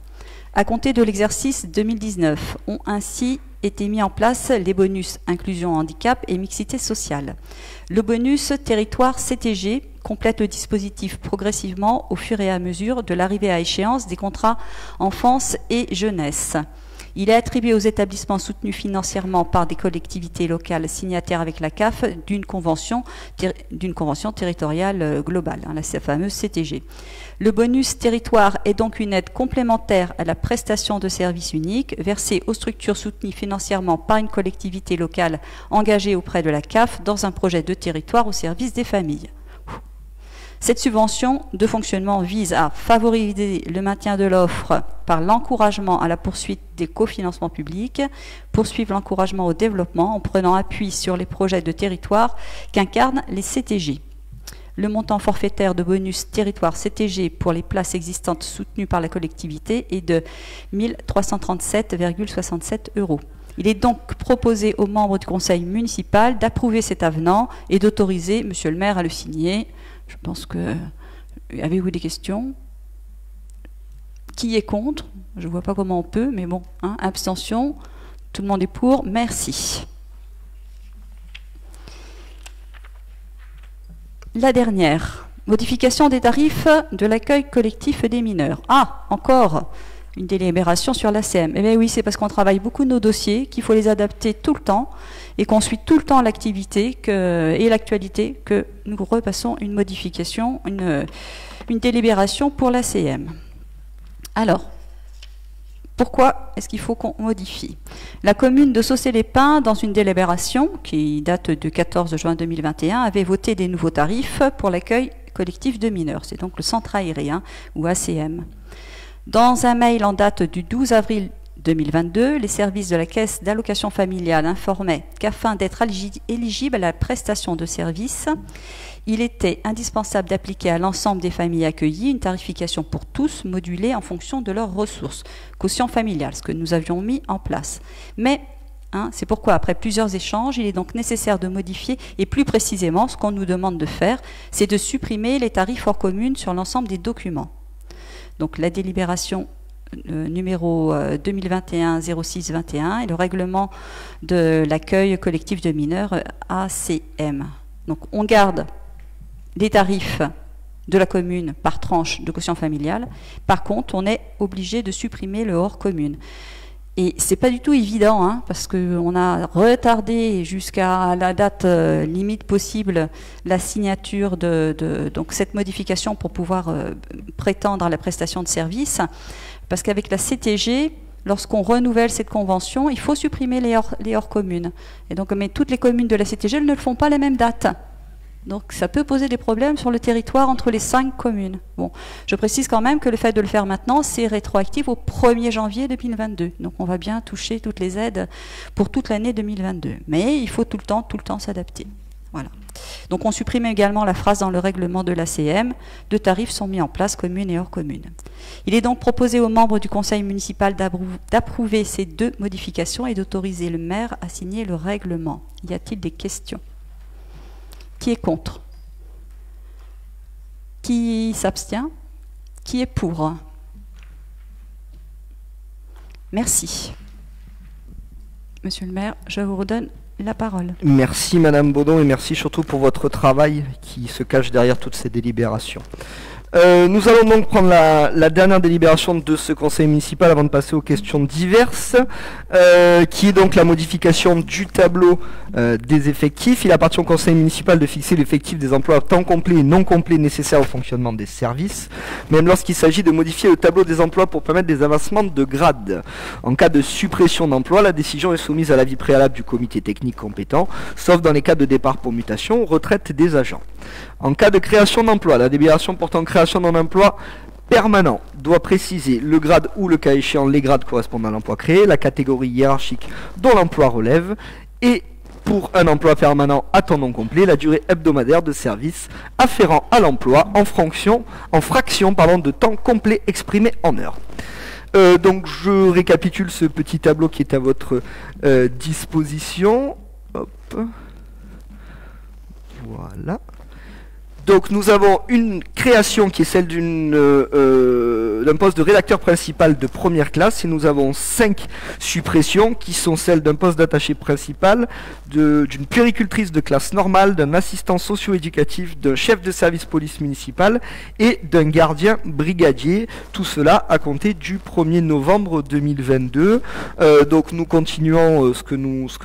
À compter de l'exercice 2019, ont ainsi été mis en place les bonus inclusion handicap et mixité sociale. Le bonus territoire CTG complète le dispositif progressivement au fur et à mesure de l'arrivée à échéance des contrats enfance et jeunesse. Il est attribué aux établissements soutenus financièrement par des collectivités locales signataires avec la CAF d'une convention territoriale globale, la fameuse CTG. Le bonus territoire est donc une aide complémentaire à la prestation de services uniques versée aux structures soutenues financièrement par une collectivité locale engagée auprès de la CAF dans un projet de territoire au service des familles. Cette subvention de fonctionnement vise à favoriser le maintien de l'offre par l'encouragement à la poursuite des cofinancements publics, poursuivre l'encouragement au développement en prenant appui sur les projets de territoire qu'incarnent les CTG. Le montant forfaitaire de bonus territoire CTG pour les places existantes soutenues par la collectivité est de 1 337,67 €. Il est donc proposé aux membres du conseil municipal d'approuver cet avenant et d'autoriser monsieur le maire à le signer. Je pense que... Avez-vous des questions? Qui est contre? Je ne vois pas comment on peut, mais bon, hein, abstention. Tout le monde est pour. Merci. La dernière, modification des tarifs de l'accueil collectif des mineurs. Ah, encore une délibération sur l'ACM. Eh bien oui, c'est parce qu'on travaille beaucoup nos dossiers, qu'il faut les adapter tout le temps, et qu'on suit tout le temps l'activité et l'actualité, que nous repassons une modification, une délibération pour l'ACM. Alors, pourquoi est-ce qu'il faut qu'on modifie? La commune de Saucé-les-Pins, dans une délibération qui date du 14 juin 2021, avait voté des nouveaux tarifs pour l'accueil collectif de mineurs. C'est donc le centre aérien, ou ACM. Dans un mail en date du 12 avril 2022, les services de la Caisse d'allocation familiale informaient qu'afin d'être éligible à la prestation de services, il était indispensable d'appliquer à l'ensemble des familles accueillies une tarification pour tous modulée en fonction de leurs ressources, quotient familial, ce que nous avions mis en place. Mais c'est pourquoi, après plusieurs échanges, il est donc nécessaire de modifier, et plus précisément, ce qu'on nous demande de faire, c'est de supprimer les tarifs hors commune sur l'ensemble des documents. Donc la délibération numéro 2021-06-21 et le règlement de l'accueil collectif de mineurs ACM. Donc on garde les tarifs de la commune par tranche de quotient familial. Par contre, on est obligé de supprimer le hors commune. Et c'est pas du tout évident, parce qu'on a retardé jusqu'à la date limite possible la signature donc cette modification pour pouvoir prétendre à la prestation de service. Parce qu'avec la CTG, lorsqu'on renouvelle cette convention, il faut supprimer les hors communes. Et donc, mais toutes les communes de la CTG elles ne le font pas la même date. Donc ça peut poser des problèmes sur le territoire entre les 5 communes. Bon, je précise quand même que le fait de le faire maintenant, c'est rétroactif au 1er janvier 2022. Donc on va bien toucher toutes les aides pour toute l'année 2022. Mais il faut tout le temps s'adapter. Voilà. Donc on supprime également la phrase dans le règlement de l'ACM, deux tarifs sont mis en place, communes et hors communes. Il est donc proposé aux membres du conseil municipal d'approuver ces deux modifications et d'autoriser le maire à signer le règlement. Y a-t-il des questions? Qui est contre? Qui s'abstient? Qui est pour? Merci. Monsieur le maire, je vous redonne la parole. Merci Madame Baudon et merci surtout pour votre travail qui se cache derrière toutes ces délibérations. Nous allons donc prendre la dernière délibération de ce conseil municipal avant de passer aux questions diverses, qui est donc la modification du tableau des effectifs. Il appartient au conseil municipal de fixer l'effectif des emplois temps complet et non complet nécessaires au fonctionnement des services, même lorsqu'il s'agit de modifier le tableau des emplois pour permettre des avancements de grade. En cas de suppression d'emploi, la décision est soumise à l'avis préalable du comité technique compétent, sauf dans les cas de départ pour mutation ou retraite des agents. En cas de création d'emploi, la délibération portant création d'un emploi permanent doit préciser le grade ou le cas échéant les grades correspondant à l'emploi créé, la catégorie hiérarchique dont l'emploi relève et pour un emploi permanent à temps non complet, la durée hebdomadaire de service afférent à l'emploi en fraction de temps complet exprimé en heures. Donc je récapitule ce petit tableau qui est à votre disposition. Hop. Voilà. Donc nous avons une création qui est celle d'un poste de rédacteur principal de première classe, et nous avons 5 suppressions qui sont celles d'un poste d'attaché principal, d'une puéricultrice de classe normale, d'un assistant socio-éducatif, d'un chef de service police municipale et d'un gardien brigadier. Tout cela à compter du 1er novembre 2022. Donc nous continuons ce que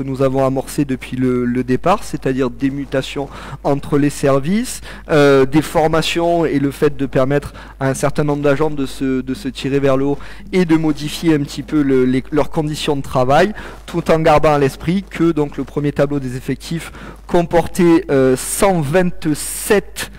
nous avons amorcé depuis le départ, c'est-à-dire des mutations entre les services, des formations et le fait de permettre à un certain nombre d'agents de se tirer vers le haut et de modifier un petit peu leurs conditions de travail, tout en gardant à l'esprit que donc le premier tableau des effectifs comportait 127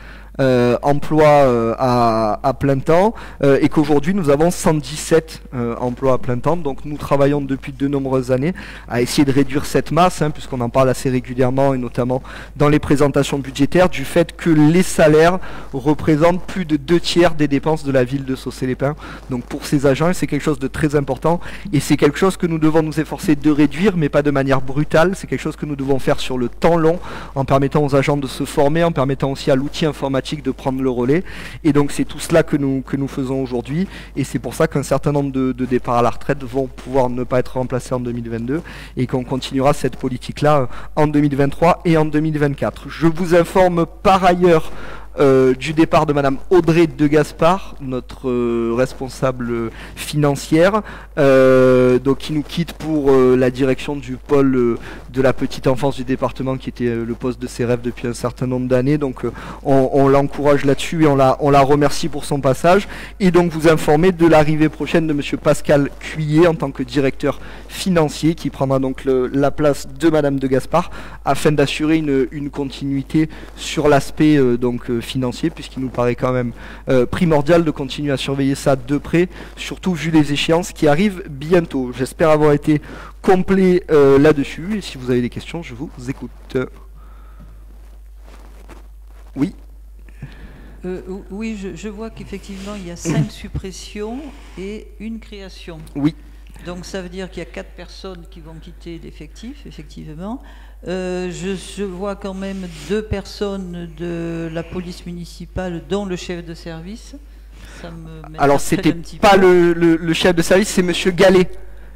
emplois à plein temps, et qu'aujourd'hui nous avons 117 emplois à plein temps. Donc nous travaillons depuis de nombreuses années à essayer de réduire cette masse, puisqu'on en parle assez régulièrement, et notamment dans les présentations budgétaires, du fait que les salaires représentent plus de 2/3 des dépenses de la ville de Saucé-les-Pins. Donc pour ces agents, c'est quelque chose de très important, et c'est quelque chose que nous devons nous efforcer de réduire, mais pas de manière brutale. C'est quelque chose que nous devons faire sur le temps long, en permettant aux agents de se former, en permettant aussi à l'outil informatique de prendre le relais. Et donc c'est tout cela que nous faisons aujourd'hui, et c'est pour ça qu'un certain nombre de départs à la retraite vont pouvoir ne pas être remplacés en 2022, et qu'on continuera cette politique-là en 2023 et en 2024. Je vous informe par ailleurs du départ de Madame Audrey de Gaspard, notre responsable financière, donc qui nous quitte pour la direction du pôle de la petite enfance du département, qui était le poste de ses rêves depuis un certain nombre d'années. Donc on l'encourage là-dessus, et on la remercie pour son passage, et donc vous informer de l'arrivée prochaine de Monsieur Pascal Cuillet en tant que directeur financier, qui prendra donc la place de Madame de Gaspard, afin d'assurer une continuité sur l'aspect financier, puisqu'il nous paraît quand même primordial de continuer à surveiller ça de près, surtout vu les échéances qui arrivent bientôt. J'espère avoir été complet là-dessus, et si vous avez des questions, je vous écoute. Oui. Oui, je vois qu'effectivement il y a 5 suppressions et une création. Oui. Donc ça veut dire qu'il y a 4 personnes qui vont quitter l'effectif, effectivement. Je vois quand même 2 personnes de la police municipale, dont le chef de service. Alors c'était pas le chef de service, c'est Monsieur Gallet,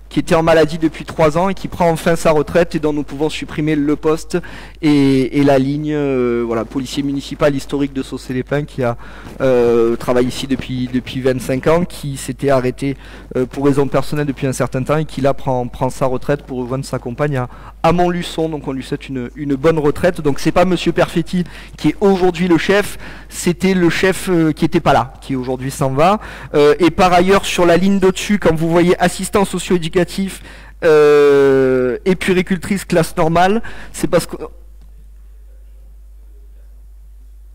qui était en maladie depuis 3 ans et qui prend enfin sa retraite, et dont nous pouvons supprimer le poste et la ligne. Voilà, policier municipal historique de Saucé-les-Pins, qui a travaillé ici depuis 25 ans, qui s'était arrêté pour raison personnelle depuis un certain temps, et qui là prend sa retraite pour rejoindre sa compagne à Montluçon. Donc on lui souhaite une bonne retraite. Donc c'est pas Monsieur Perfetti qui est aujourd'hui le chef, c'était le chef qui était pas là, qui aujourd'hui s'en va. Et par ailleurs, sur la ligne d'au-dessus, quand vous voyez assistant socio-éducatif et puéricultrice classe normale, c'est parce que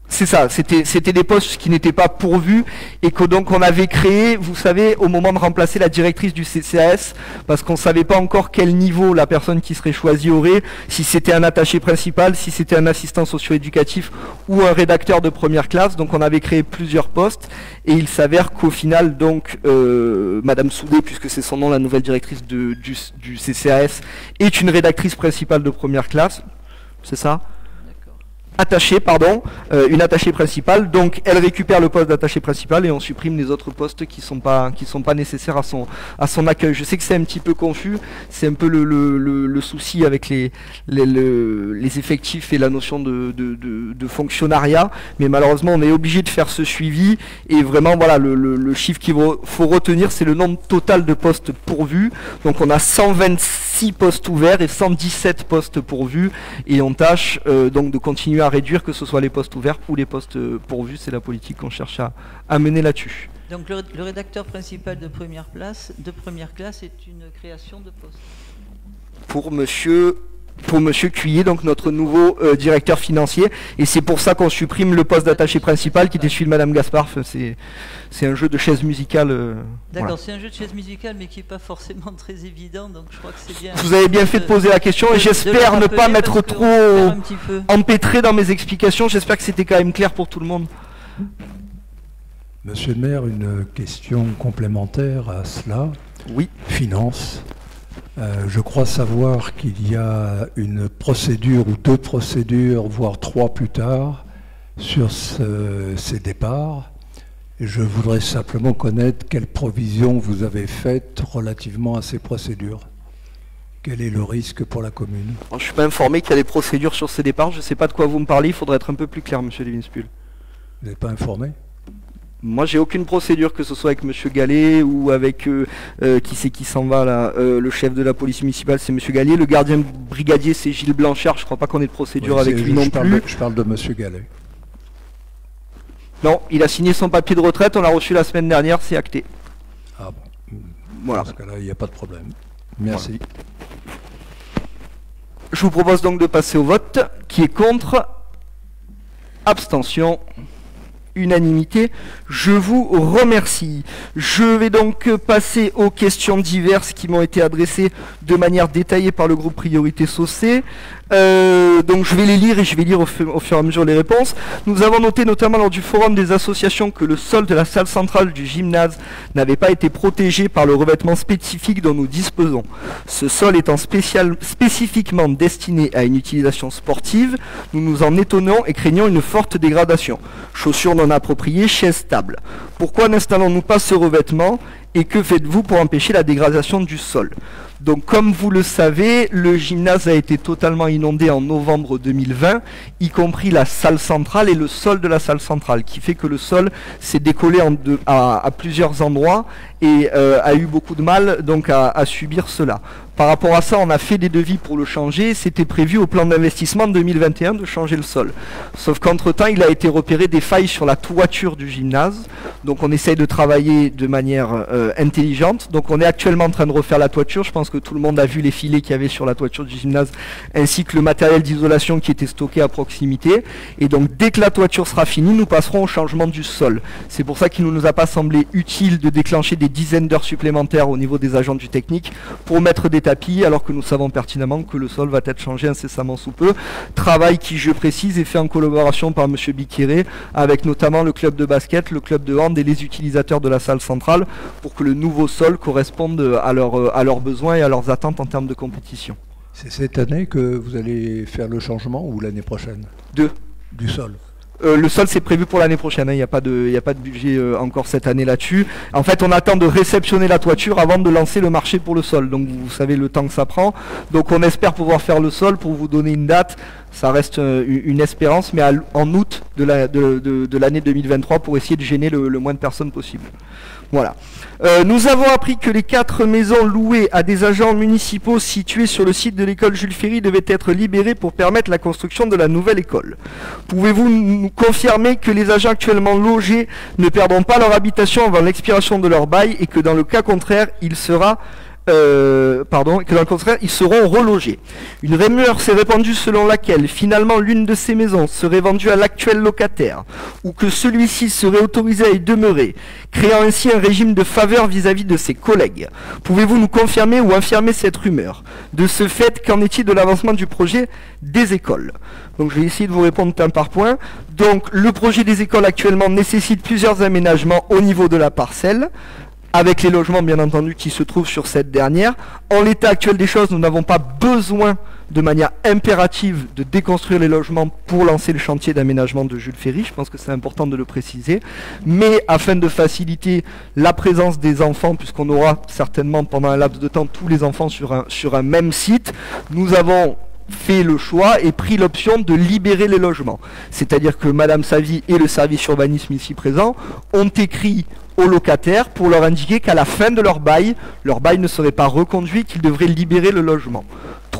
c'est ça, c'était des postes qui n'étaient pas pourvus, et que donc on avait créé, vous savez, au moment de remplacer la directrice du CCAS, parce qu'on ne savait pas encore quel niveau la personne qui serait choisie aurait, si c'était un attaché principal, si c'était un assistant socio-éducatif ou un rédacteur de première classe. Donc on avait créé plusieurs postes, et il s'avère qu'au final, donc Madame Soudé, puisque c'est son nom, la nouvelle directrice du CCAS, est une rédactrice principale de première classe, c'est ça ? Attachée, pardon, une attachée principale. Donc elle récupère le poste d'attachée principale, et on supprime les autres postes qui sont pas nécessaires à son accueil. Je sais que c'est un petit peu confus, c'est un peu le souci avec les effectifs et la notion de fonctionnariat, mais malheureusement on est obligé de faire ce suivi, et vraiment voilà, le chiffre qu'il faut retenir, c'est le nombre total de postes pourvus. Donc on a 126 postes ouverts et 117 postes pourvus, et on tâche donc de continuer à réduire, que ce soit les postes ouverts ou les postes pourvus. C'est la politique qu'on cherche à mener là-dessus. Donc le rédacteur principal de première classe est une création de poste. Pour Monsieur pour Monsieur Cuillet, donc notre nouveau directeur financier, et c'est pour ça qu'on supprime le poste d'attaché principal qui était celui de Madame Gaspard. Enfin, c'est un jeu de chaise musicale. D'accord, Voilà. c'est un jeu de chaise musicale, mais qui n'est pas forcément très évident, donc je crois que c'est bien. Vous avez bien fait de poser la question, et j'espère ne pas m'être trop empêtré dans mes explications. J'espère que c'était quand même clair pour tout le monde. Monsieur le maire, une question complémentaire à cela. Oui. Finance. Je crois savoir qu'il y a une procédure ou 2 procédures, voire 3 plus tard, sur ces départs. Et je voudrais simplement connaître quelles provisions vous avez faites relativement à ces procédures. Quel est le risque pour la commune? Alors, je ne suis pas informé qu'il y a des procédures sur ces départs. Je ne sais pas de quoi vous me parlez. Il faudrait être un peu plus clair, Monsieur Levinspul. Vous n'êtes pas informé? Moi, j'ai aucune procédure, que ce soit avec Monsieur Gallet ou avec qui c'est qui s'en va là. Le chef de la police municipale, c'est Monsieur Gallet. Le gardien brigadier, c'est Gilles Blanchard. Je ne crois pas qu'on ait de procédure avec lui non plus. Je parle de Monsieur Gallet. Non, il a signé son papier de retraite. On l'a reçu la semaine dernière. C'est acté. Ah bon. Voilà. Dans ce cas-là, il n'y a pas de problème. Merci. Voilà. Je vous propose donc de passer au vote. Qui est contre? Abstention? Unanimité. Je vous remercie. Je vais donc passer aux questions diverses qui m'ont été adressées de manière détaillée par le groupe Priorité Saucé. Donc je vais les lire et je vais lire au fur et à mesure les réponses. Nous avons noté notamment lors du forum des associations que le sol de la salle centrale du gymnase n'avait pas été protégé par le revêtement spécifique dont nous disposons. Ce sol étant spécifiquement destiné à une utilisation sportive, nous nous en étonnons et craignons une forte dégradation. Chaussures non appropriées, chaises stables. Pourquoi n'installons-nous pas ce revêtement et que faites-vous pour empêcher la dégradation du sol? Donc comme vous le savez, le gymnase a été totalement inondé en novembre 2020, y compris la salle centrale et le sol de la salle centrale, qui fait que le sol s'est décollé à plusieurs endroits et a eu beaucoup de mal donc à subir cela. Par rapport à ça, on a fait des devis pour le changer. C'était prévu au plan d'investissement 2021 de changer le sol. Sauf qu'entre-temps, il a été repéré des failles sur la toiture du gymnase. Donc on essaye de travailler de manière intelligente. Donc on est actuellement en train de refaire la toiture. Je pense que tout le monde a vu les filets qu'il y avait sur la toiture du gymnase, ainsi que le matériel d'isolation qui était stocké à proximité. Et donc dès que la toiture sera finie, nous passerons au changement du sol. C'est pour ça qu'il ne nous a pas semblé utile de déclencher des dizaines d'heures supplémentaires au niveau des agents du technique pour mettre des tapis, alors que nous savons pertinemment que le sol va être changé incessamment sous peu. Travail qui, je précise, est fait en collaboration par M. Biquéré, avec notamment le club de basket, le club de hand et les utilisateurs de la salle centrale, pour que le nouveau sol corresponde à leurs besoins et à leurs attentes en termes de compétition. C'est cette année que vous allez faire le changement ou l'année prochaine? Du sol. Le sol c'est prévu pour l'année prochaine, hein. Il n'y a pas de budget encore cette année là-dessus. En fait on attend de réceptionner la toiture avant de lancer le marché pour le sol, donc vous savez le temps que ça prend. Donc on espère pouvoir faire le sol. Pour vous donner une date, ça reste une espérance, mais en août de l'année 2023 pour essayer de gêner le moins de personnes possible. Voilà. Nous avons appris que les 4 maisons louées à des agents municipaux situées sur le site de l'école Jules Ferry devaient être libérées pour permettre la construction de la nouvelle école. Pouvez-vous nous confirmer que les agents actuellement logés ne perdront pas leur habitation avant l'expiration de leur bail et que dans le cas contraire, ils seront relogés. Une rumeur s'est répandue selon laquelle finalement l'une de ces maisons serait vendue à l'actuel locataire ou que celui-ci serait autorisé à y demeurer, créant ainsi un régime de faveur vis-à-vis de ses collègues. Pouvez-vous nous confirmer ou infirmer cette rumeur? De ce fait, qu'en est-il de l'avancement du projet des écoles? Donc je vais essayer de vous répondre point par point. Donc le projet des écoles actuellement nécessite plusieurs aménagements au niveau de la parcelle, avec les logements bien entendu qui se trouvent sur cette dernière. En l'état actuel des choses, nous n'avons pas besoin de manière impérative de déconstruire les logements pour lancer le chantier d'aménagement de Jules Ferry. Je pense que c'est important de le préciser. Mais afin de faciliter la présence des enfants, puisqu'on aura certainement pendant un laps de temps tous les enfants sur un même site, nous avons fait le choix et pris l'option de libérer les logements. C'est-à-dire que Madame Savy et le service urbanisme ici présent ont écrit aux locataires pour leur indiquer qu'à la fin de leur bail ne serait pas reconduit, qu'ils devraient libérer le logement.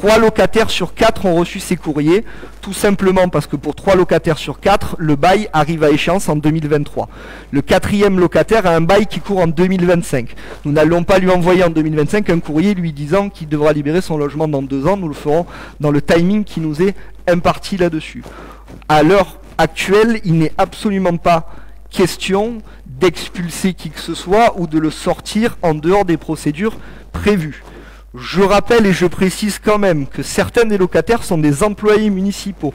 3 locataires sur 4 ont reçu ces courriers, tout simplement parce que pour 3 locataires sur 4, le bail arrive à échéance en 2023. Le 4e locataire a un bail qui court en 2025. Nous n'allons pas lui envoyer en 2025 un courrier lui disant qu'il devra libérer son logement dans 2 ans. Nous le ferons dans le timing qui nous est imparti là-dessus. À l'heure actuelle, il n'est absolument pas question d'expulser qui que ce soit ou de le sortir en dehors des procédures prévues. Je rappelle et je précise quand même que certains des locataires sont des employés municipaux,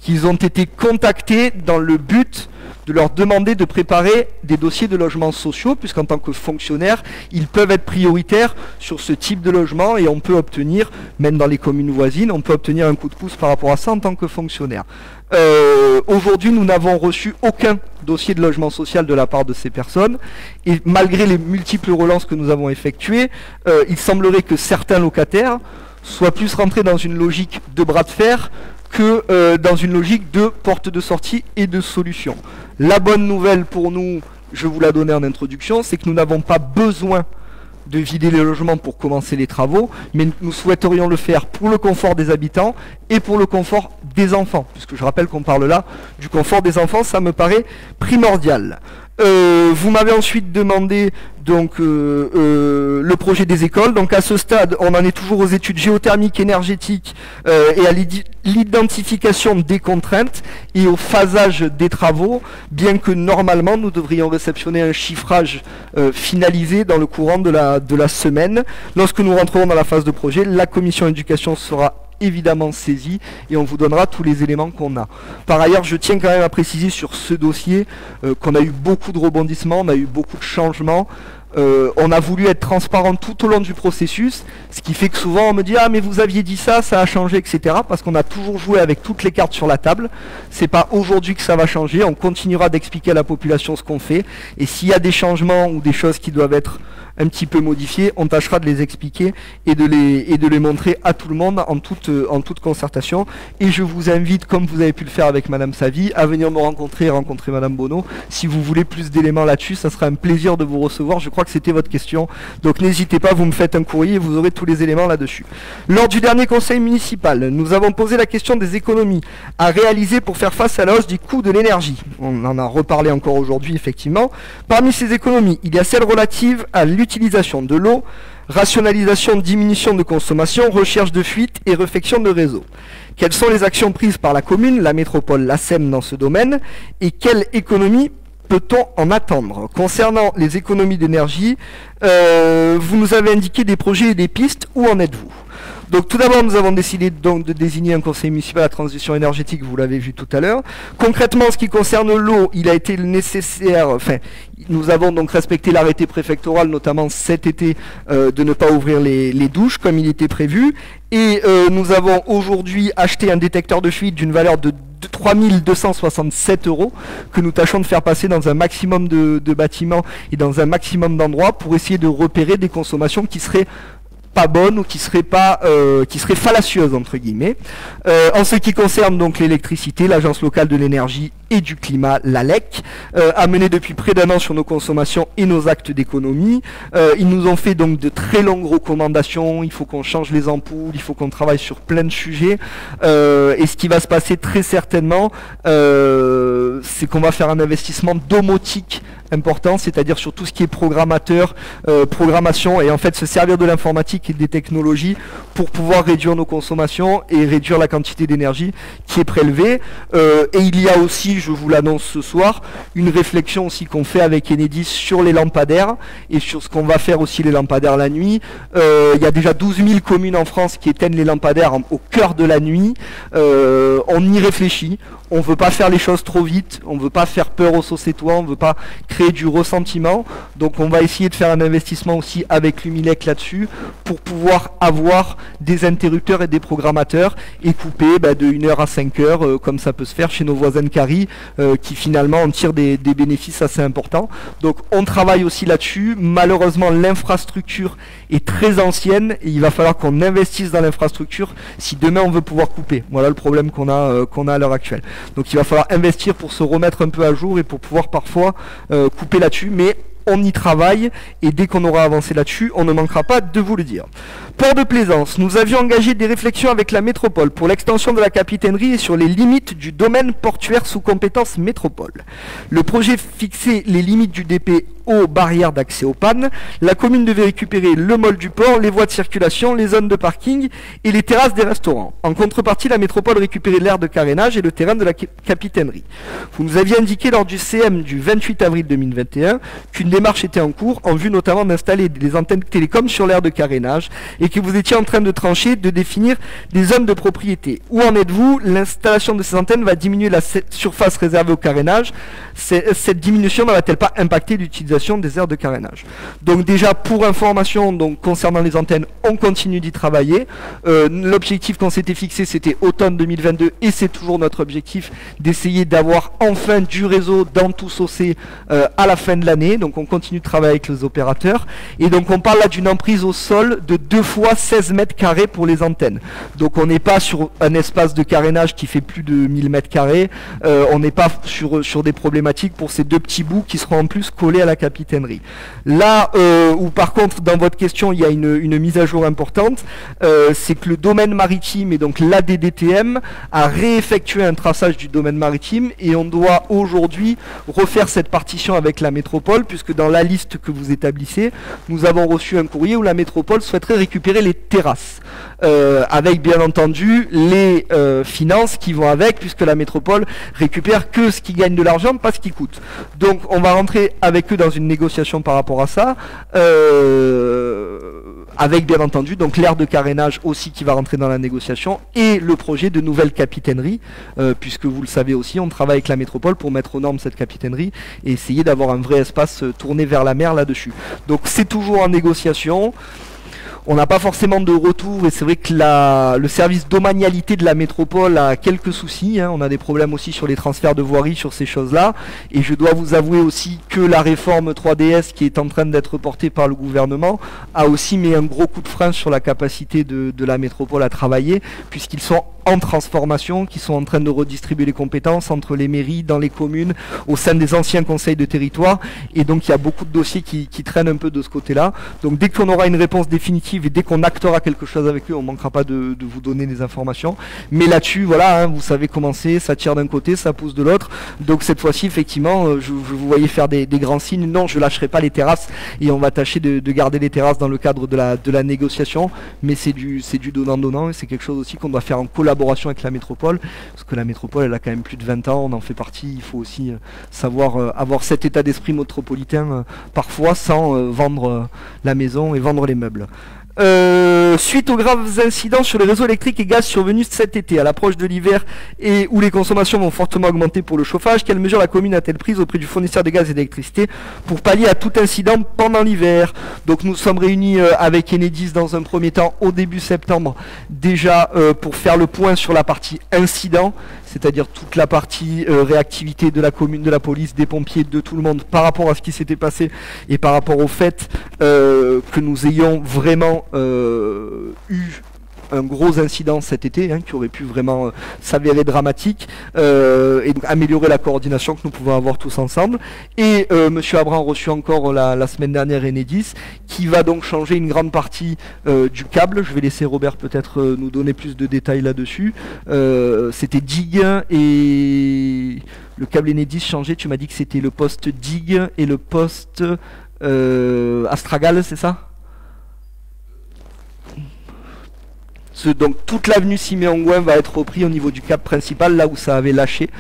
qu'ils ont été contactés dans le but de leur demander de préparer des dossiers de logements sociaux, puisqu'en tant que fonctionnaires, ils peuvent être prioritaires sur ce type de logement et on peut obtenir, même dans les communes voisines, on peut obtenir un coup de pouce par rapport à ça en tant que fonctionnaire. Aujourd'hui, nous n'avons reçu aucun dossier de logement social de la part de ces personnes et malgré les multiples relances que nous avons effectuées, il semblerait que certains locataires soient plus rentrés dans une logique de bras de fer que dans une logique de porte de sortie et de solution. La bonne nouvelle pour nous, je vous la donnais en introduction, c'est que nous n'avons pas besoin de vider les logements pour commencer les travaux, mais nous souhaiterions le faire pour le confort des habitants et pour le confort des enfants, puisque je rappelle qu'on parle là du confort des enfants, ça me paraît primordial. Vous m'avez ensuite demandé donc le projet des écoles. Donc à ce stade, on en est toujours aux études géothermiques, énergétiques et à l'identification des contraintes et au phasage des travaux, bien que normalement nous devrions réceptionner un chiffrage finalisé dans le courant de la semaine. Lorsque nous rentrerons dans la phase de projet, la commission éducation sera évidemment saisie et on vous donnera tous les éléments qu'on a. Par ailleurs, je tiens quand même à préciser sur ce dossier qu'on a eu beaucoup de rebondissements, on a eu beaucoup de changements. On a voulu être transparent tout au long du processus, ce qui fait que souvent on me dit « Ah mais vous aviez dit ça, ça a changé, etc. » Parce qu'on a toujours joué avec toutes les cartes sur la table. C'est pas aujourd'hui que ça va changer, on continuera d'expliquer à la population ce qu'on fait. Et s'il y a des changements ou des choses qui doivent être un petit peu modifiées, on tâchera de les expliquer et de les montrer à tout le monde en toute concertation. Et je vous invite, comme vous avez pu le faire avec Madame Savy, à venir me rencontrer et rencontrer Madame Bonneau. Si vous voulez plus d'éléments là-dessus, ça sera un plaisir de vous recevoir. Je crois que c'était votre question. Donc n'hésitez pas, vous me faites un courrier et vous aurez tous les éléments là-dessus. Lors du dernier conseil municipal, nous avons posé la question des économies à réaliser pour faire face à la hausse du coût de l'énergie. On en a reparlé encore aujourd'hui, effectivement. Parmi ces économies, il y a celles relatives à l'utilisation de l'eau, rationalisation, diminution de consommation, recherche de fuites et réfection de réseaux. Quelles sont les actions prises par la commune, la métropole, la SEM dans ce domaine et quelle économie peut-on en attendre? Concernant les économies d'énergie, vous nous avez indiqué des projets et des pistes, où en êtes-vous? Donc tout d'abord, nous avons décidé donc de désigner un conseil municipal à la transition énergétique, vous l'avez vu tout à l'heure. Concrètement, en ce qui concerne l'eau, il a été nécessaire, nous avons donc respecté l'arrêté préfectoral, notamment cet été, de ne pas ouvrir les douches comme il était prévu. Et nous avons aujourd'hui acheté un détecteur de fuite d'une valeur de 3 267 € que nous tâchons de faire passer dans un maximum de bâtiments et dans un maximum d'endroits pour essayer de repérer des consommations qui seraient pas bonne ou qui serait fallacieuse entre guillemets. En ce qui concerne donc l'électricité, l'agence locale de l'énergie et du climat, l'ALEC, a mené depuis près d'1 an sur nos consommations et nos actes d'économie. Ils nous ont fait donc de très longues recommandations. Il faut qu'on change les ampoules, il faut qu'on travaille sur plein de sujets. Et ce qui va se passer très certainement, c'est qu'on va faire un investissement domotique important, c'est-à-dire sur tout ce qui est programmateur, programmation, et en fait se servir de l'informatique et des technologies pour pouvoir réduire nos consommations et réduire la quantité d'énergie qui est prélevée. Et il y a aussi, je vous l'annonce ce soir, une réflexion aussi qu'on fait avec Enedis sur les lampadaires et sur ce qu'on va faire aussi les lampadaires la nuit. Il y a déjà 12 000 communes en France qui éteignent les lampadaires au cœur de la nuit. On y réfléchit. On ne veut pas faire les choses trop vite, on ne veut pas faire peur aux Socétois, on ne veut pas créer du ressentiment. Donc on va essayer de faire un investissement aussi avec l'Umilec là-dessus pour pouvoir avoir des interrupteurs et des programmateurs et couper de 1h à 5h comme ça peut se faire chez nos voisins de Carie qui finalement en tirent des bénéfices assez importants. Donc on travaille aussi là-dessus. Malheureusement l'infrastructure est très ancienne et il va falloir qu'on investisse dans l'infrastructure si demain on veut pouvoir couper. Voilà le problème qu'on a à l'heure actuelle. Donc il va falloir investir pour se remettre un peu à jour et pour pouvoir parfois couper là-dessus, mais on y travaille, et dès qu'on aura avancé là-dessus, on ne manquera pas de vous le dire. Port de Plaisance, nous avions engagé des réflexions avec la métropole pour l'extension de la capitainerie et sur les limites du domaine portuaire sous compétence métropole. Le projet fixait les limites du DP aux barrières d'accès aux pannes. La commune devait récupérer le môle du port, les voies de circulation, les zones de parking et les terrasses des restaurants. En contrepartie, la métropole récupérait l'aire de carénage et le terrain de la capitainerie. Vous nous aviez indiqué lors du CM du 28 avril 2021 qu'une démarche était en cours en vue notamment d'installer des antennes télécom sur l'aire de carénage et que vous étiez en train de trancher, de définir des zones de propriété. Où en êtes-vous? L'installation de ces antennes va diminuer la surface réservée au carénage. Cette diminution ne va-t-elle pas impacter l'utilisation des aires de carénage? Donc déjà, pour information, donc concernant les antennes, on continue d'y travailler. L'objectif qu'on s'était fixé, c'était automne 2022, et c'est toujours notre objectif d'essayer d'avoir enfin du réseau dans tout Saucé à la fin de l'année. Donc on continue de travailler avec les opérateurs. Et donc on parle là d'une emprise au sol de 2 fois 16 mètres carrés pour les antennes. Donc on n'est pas sur un espace de carénage qui fait plus de 1000 mètres carrés. On n'est pas sur des problématiques pour ces 2 petits bouts qui seront en plus collés à la capitainerie. Là où par contre dans votre question il y a une mise à jour importante, c'est que le domaine maritime et donc l'ADDTM a réeffectué un traçage du domaine maritime et on doit aujourd'hui refaire cette partition avec la métropole, puisque dans la liste que vous établissez, nous avons reçu un courrier où la métropole souhaiterait récupérer les terrasses, avec bien entendu les finances qui vont avec, puisque la métropole récupère que ce qui gagne de l'argent, pas ce qui coûte. Donc on va rentrer avec eux dans une négociation par rapport à ça, avec bien entendu donc l'aire de carénage aussi qui va rentrer dans la négociation et le projet de nouvelle capitainerie, puisque vous le savez aussi, on travaille avec la métropole pour mettre aux normes cette capitainerie et essayer d'avoir un vrai espace tourné vers la mer là-dessus. Donc c'est toujours en négociation. On n'a pas forcément de retour et c'est vrai que le service domanialité de la métropole a quelques soucis, hein. On a des problèmes aussi sur les transferts de voirie, sur ces choses-là. Et je dois vous avouer aussi que la réforme 3DS qui est en train d'être portée par le gouvernement a aussi mis un gros coup de frein sur la capacité de la métropole à travailler, puisqu'ils sont en transformation, qui sont en train de redistribuer les compétences entre les mairies, dans les communes, au sein des anciens conseils de territoire, et donc il y a beaucoup de dossiers qui traînent un peu de ce côté-là. Donc dès qu'on aura une réponse définitive et dès qu'on actera quelque chose avec eux, on ne manquera pas de vous donner des informations. Mais là-dessus, voilà, hein, vous savez comment c'est, ça tire d'un côté, ça pousse de l'autre. Donc cette fois-ci, effectivement, je vous voyais faire des grands signes. Non, je ne lâcherai pas les terrasses et on va tâcher de garder les terrasses dans le cadre de la négociation, mais c'est du donnant-donnant et c'est quelque chose aussi qu'on doit faire en collaboration avec la métropole, parce que la métropole elle a quand même plus de 20 ans, on en fait partie, il faut aussi savoir avoir cet état d'esprit métropolitain parfois sans vendre la maison et vendre les meubles. Suite aux graves incidents sur les réseaux électriques et gaz survenus cet été, à l'approche de l'hiver et où les consommations vont fortement augmenter pour le chauffage, quelles mesures la commune a-t-elle prises auprès du fournisseur de gaz et d'électricité pour pallier à tout incident pendant l'hiver? Donc nous sommes réunis avec Enedis dans un premier temps au début septembre, déjà pour faire le point sur la partie incident, c'est-à-dire toute la partie réactivité de la commune, de la police, des pompiers, de tout le monde par rapport à ce qui s'était passé et par rapport au fait que nous ayons vraiment eu un gros incident cet été, hein, qui aurait pu vraiment s'avérer dramatique, et donc améliorer la coordination que nous pouvons avoir tous ensemble. Et Monsieur Abran a reçu encore la semaine dernière Enedis, qui va donc changer une grande partie du câble. Je vais laisser Robert peut-être nous donner plus de détails là-dessus. C'était DIG et le câble Enedis changé, tu m'as dit que c'était le poste DIG et le poste Astragal, c'est ça? Donc toute l'avenue Siméon-Gouin va être repris au niveau du câble principal, là où ça avait lâché,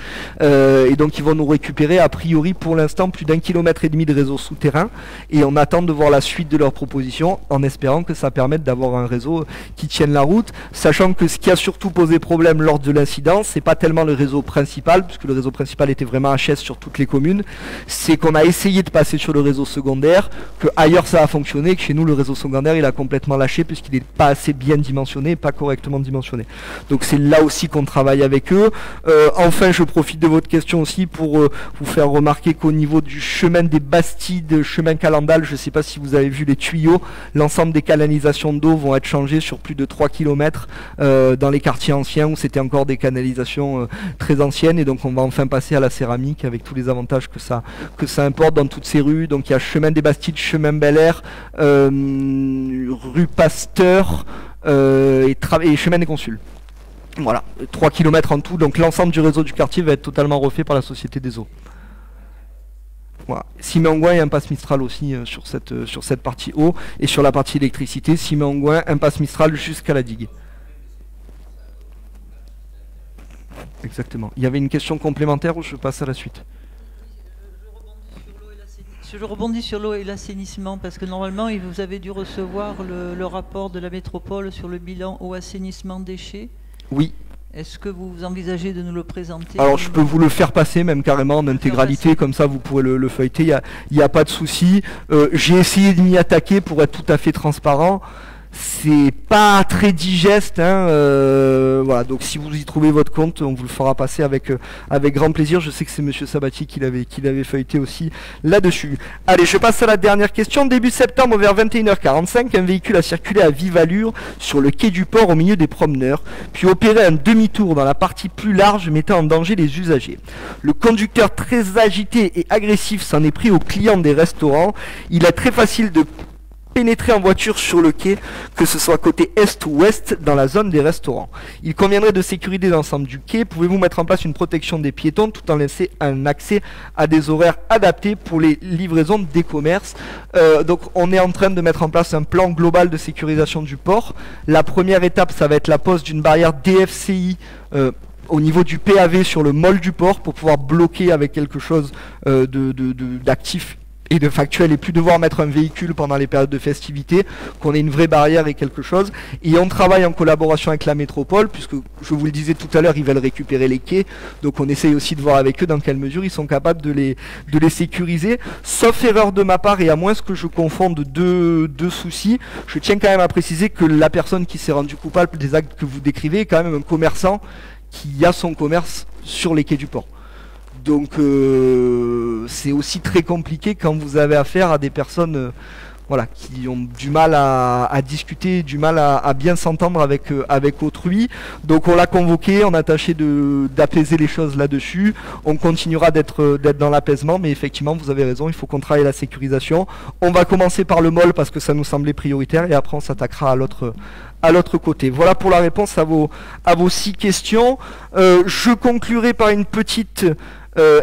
et donc ils vont nous récupérer a priori pour l'instant plus d'1,5 km de réseau souterrain, et on attend de voir la suite de leurs propositions en espérant que ça permette d'avoir un réseau qui tienne la route, sachant que ce qui a surtout posé problème lors de l'incident, c'est pas tellement le réseau principal, puisque le réseau principal était vraiment HS sur toutes les communes, c'est qu'on a essayé de passer sur le réseau secondaire, que ailleurs ça a fonctionné, que chez nous le réseau secondaire il a complètement lâché puisqu'il n'est pas assez bien dimensionné, pas correctement dimensionné. Donc c'est là aussi qu'on travaille avec eux. Enfin, je profite de votre question aussi pour vous faire remarquer qu'au niveau du chemin des Bastides, chemin Calendal, je ne sais pas si vous avez vu les tuyaux, l'ensemble des canalisations d'eau vont être changées sur plus de 3 km dans les quartiers anciens où c'était encore des canalisations très anciennes, et donc on va enfin passer à la céramique avec tous les avantages que ça importe dans toutes ces rues. Donc il y a chemin des Bastides, chemin Bel Air, rue Pasteur et chemin des Consuls. Voilà, 3 km en tout, donc l'ensemble du réseau du quartier va être totalement refait par la Société des Eaux. Voilà. Siméon-Gouin et impasse Mistral aussi sur cette partie eau, et sur la partie électricité, Siméon-Gouin, impasse Mistral jusqu'à la digue. Exactement. Il y avait une question complémentaire ou je passe à la suite? Je rebondis sur l'eau et l'assainissement, parce que normalement, vous avez dû recevoir le rapport de la métropole sur le bilan eau, assainissement, déchets. Oui. Est-ce que vous envisagez de nous le présenter? Alors je peux vous le faire passer même carrément en intégralité, comme ça vous pourrez le feuilleter, il n'y a pas de souci. J'ai essayé de m'y attaquer pour être tout à fait transparent. C'est pas très digeste, hein, voilà. Donc si vous y trouvez votre compte, on vous le fera passer avec grand plaisir. Je sais que c'est Monsieur Sabatier qui l'avait feuilleté aussi là-dessus. Allez, je passe à la dernière question. Début septembre, vers 21h45, un véhicule a circulé à vive allure sur le quai du port au milieu des promeneurs, puis opéré un demi-tour dans la partie plus large, mettant en danger les usagers. Le conducteur, très agité et agressif, s'en est pris aux clients des restaurants. Il est très facile de pénétrer en voiture sur le quai, que ce soit côté est ou ouest, dans la zone des restaurants. Il conviendrait de sécuriser l'ensemble du quai. Pouvez-vous mettre en place une protection des piétons tout en laissant un accès à des horaires adaptés pour les livraisons des commerces? Donc on est en train de mettre en place un plan global de sécurisation du port. La première étape, ça va être la pose d'une barrière DFCI au niveau du PAV sur le môle du port, pour pouvoir bloquer avec quelque chose d'actif et de factuel, et plus devoir mettre un véhicule pendant les périodes de festivité, qu'on ait une vraie barrière et quelque chose. Et on travaille en collaboration avec la métropole, puisque je vous le disais tout à l'heure, ils veulent récupérer les quais, donc on essaye aussi de voir avec eux dans quelle mesure ils sont capables de les sécuriser. Sauf erreur de ma part, et à moins que je confonde deux soucis, je tiens quand même à préciser que la personne qui s'est rendue coupable des actes que vous décrivez est quand même un commerçant qui a son commerce sur les quais du port. Donc c'est aussi très compliqué quand vous avez affaire à des personnes voilà, qui ont du mal à discuter, du mal à bien s'entendre avec autrui. Donc on l'a convoqué, on a tâché d'apaiser les choses là-dessus. On continuera d'être dans l'apaisement, mais effectivement vous avez raison, il faut qu'on travaille la sécurisation. On va commencer par le môle parce que ça nous semblait prioritaire, et après on s'attaquera à l'autre côté. Voilà pour la réponse à vos 6 questions. Je conclurai par une petite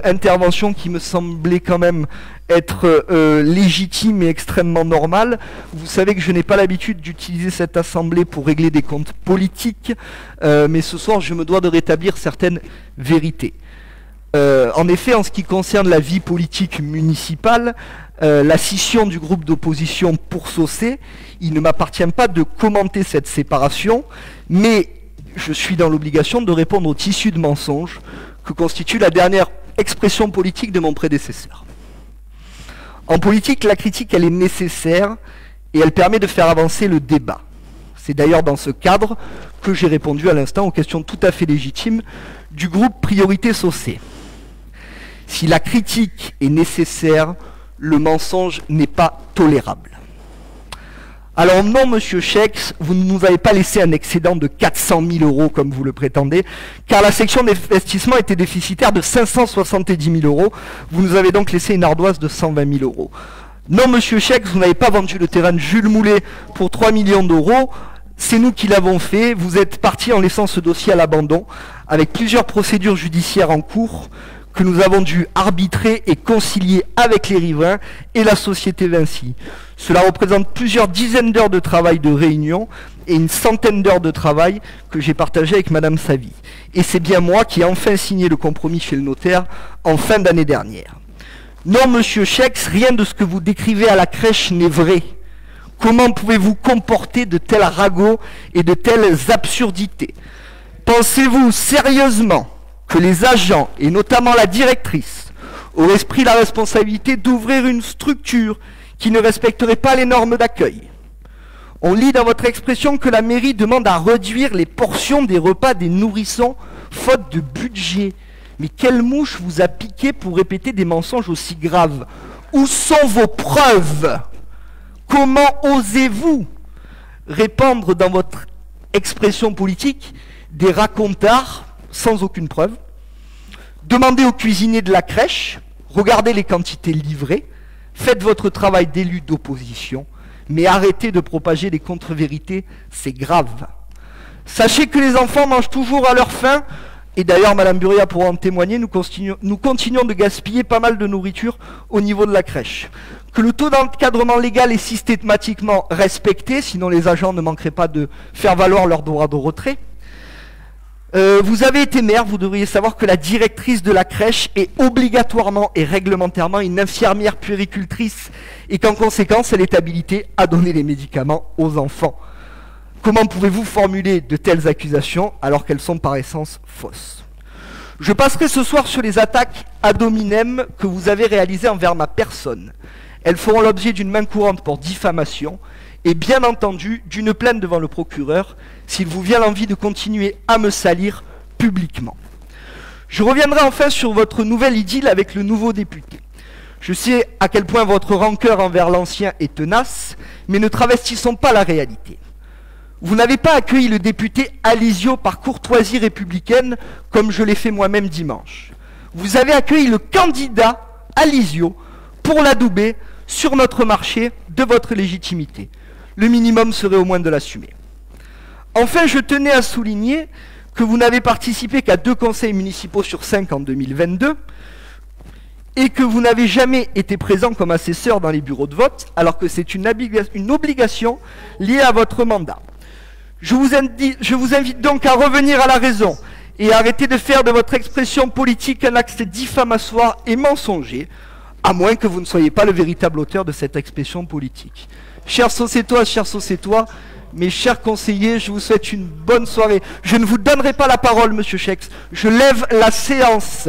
intervention qui me semblait quand même être légitime et extrêmement normale. Vous savez que je n'ai pas l'habitude d'utiliser cette assemblée pour régler des comptes politiques, mais ce soir je me dois de rétablir certaines vérités. En effet, en ce qui concerne la vie politique municipale, la scission du groupe d'opposition pour Saucé, il ne m'appartient pas de commenter cette séparation, mais je suis dans l'obligation de répondre au tissu de mensonges que constitue la dernière expression politique de mon prédécesseur. En politique, la critique, elle est nécessaire et elle permet de faire avancer le débat. C'est d'ailleurs dans ce cadre que j'ai répondu à l'instant aux questions tout à fait légitimes du groupe Priorité Saucé. Si la critique est nécessaire, le mensonge n'est pas tolérable. Alors non, Monsieur Chex, vous ne nous avez pas laissé un excédent de 400 000 € comme vous le prétendez, car la section d'investissement était déficitaire de 570 000 €. Vous nous avez donc laissé une ardoise de 120 000 €. Non, Monsieur Chex, vous n'avez pas vendu le terrain de Jules Moulet pour 3 millions d'euros. C'est nous qui l'avons fait. Vous êtes parti en laissant ce dossier à l'abandon, avec plusieurs procédures judiciaires en cours que nous avons dû arbitrer et concilier avec les riverains et la société Vinci. Cela représente plusieurs dizaines d'heures de travail de réunion et une centaine d'heures de travail que j'ai partagé avec Madame Savy. Et c'est bien moi qui ai enfin signé le compromis chez le notaire en fin d'année dernière. Non, Monsieur Chex, rien de ce que vous décrivez à la crèche n'est vrai. Comment pouvez-vous comporter de tels ragots et de telles absurdités? Pensez-vous sérieusement que les agents, et notamment la directrice, auraient pris la responsabilité d'ouvrir une structure qui ne respecterait pas les normes d'accueil? On lit dans votre expression que la mairie demande à réduire les portions des repas des nourrissons, faute de budget. Mais quelle mouche vous a piqué pour répéter des mensonges aussi graves? Où sont vos preuves? Comment osez-vous répandre dans votre expression politique des racontards sans aucune preuve? Demandez aux cuisiniers de la crèche, regardez les quantités livrées, faites votre travail d'élu d'opposition, mais arrêtez de propager des contre-vérités, c'est grave. Sachez que les enfants mangent toujours à leur faim, et d'ailleurs Madame Buria pourra en témoigner, nous continuons de gaspiller pas mal de nourriture au niveau de la crèche. Que le taux d'encadrement légal est systématiquement respecté, sinon les agents ne manqueraient pas de faire valoir leur droit de retrait. Vous avez été maire, vous devriez savoir que la directrice de la crèche est obligatoirement et réglementairement une infirmière puéricultrice et qu'en conséquence elle est habilitée à donner les médicaments aux enfants. Comment pouvez-vous formuler de telles accusations alors qu'elles sont par essence fausses? Je passerai ce soir sur les attaques ad hominem que vous avez réalisées envers ma personne. Elles feront l'objet d'une main courante pour diffamation et bien entendu d'une plainte devant le procureur s'il vous vient l'envie de continuer à me salir publiquement. Je reviendrai enfin sur votre nouvelle idylle avec le nouveau député. Je sais à quel point votre rancœur envers l'ancien est tenace, mais ne travestissons pas la réalité. Vous n'avez pas accueilli le député Alizio par courtoisie républicaine, comme je l'ai fait moi-même dimanche. Vous avez accueilli le candidat Alizio pour l'adouber sur notre marché de votre légitimité. Le minimum serait au moins de l'assumer. Enfin, je tenais à souligner que vous n'avez participé qu'à 2 conseils municipaux sur 5 en 2022 et que vous n'avez jamais été présent comme assesseur dans les bureaux de vote, alors que c'est une obligation liée à votre mandat. Je vous invite donc à revenir à la raison et à arrêter de faire de votre expression politique un acte diffamatoire et mensonger, à moins que vous ne soyez pas le véritable auteur de cette expression politique. Chers Sociétoises, chers Sociétois, mes chers conseillers, je vous souhaite une bonne soirée. Je ne vous donnerai pas la parole, Monsieur Chex. Je lève la séance.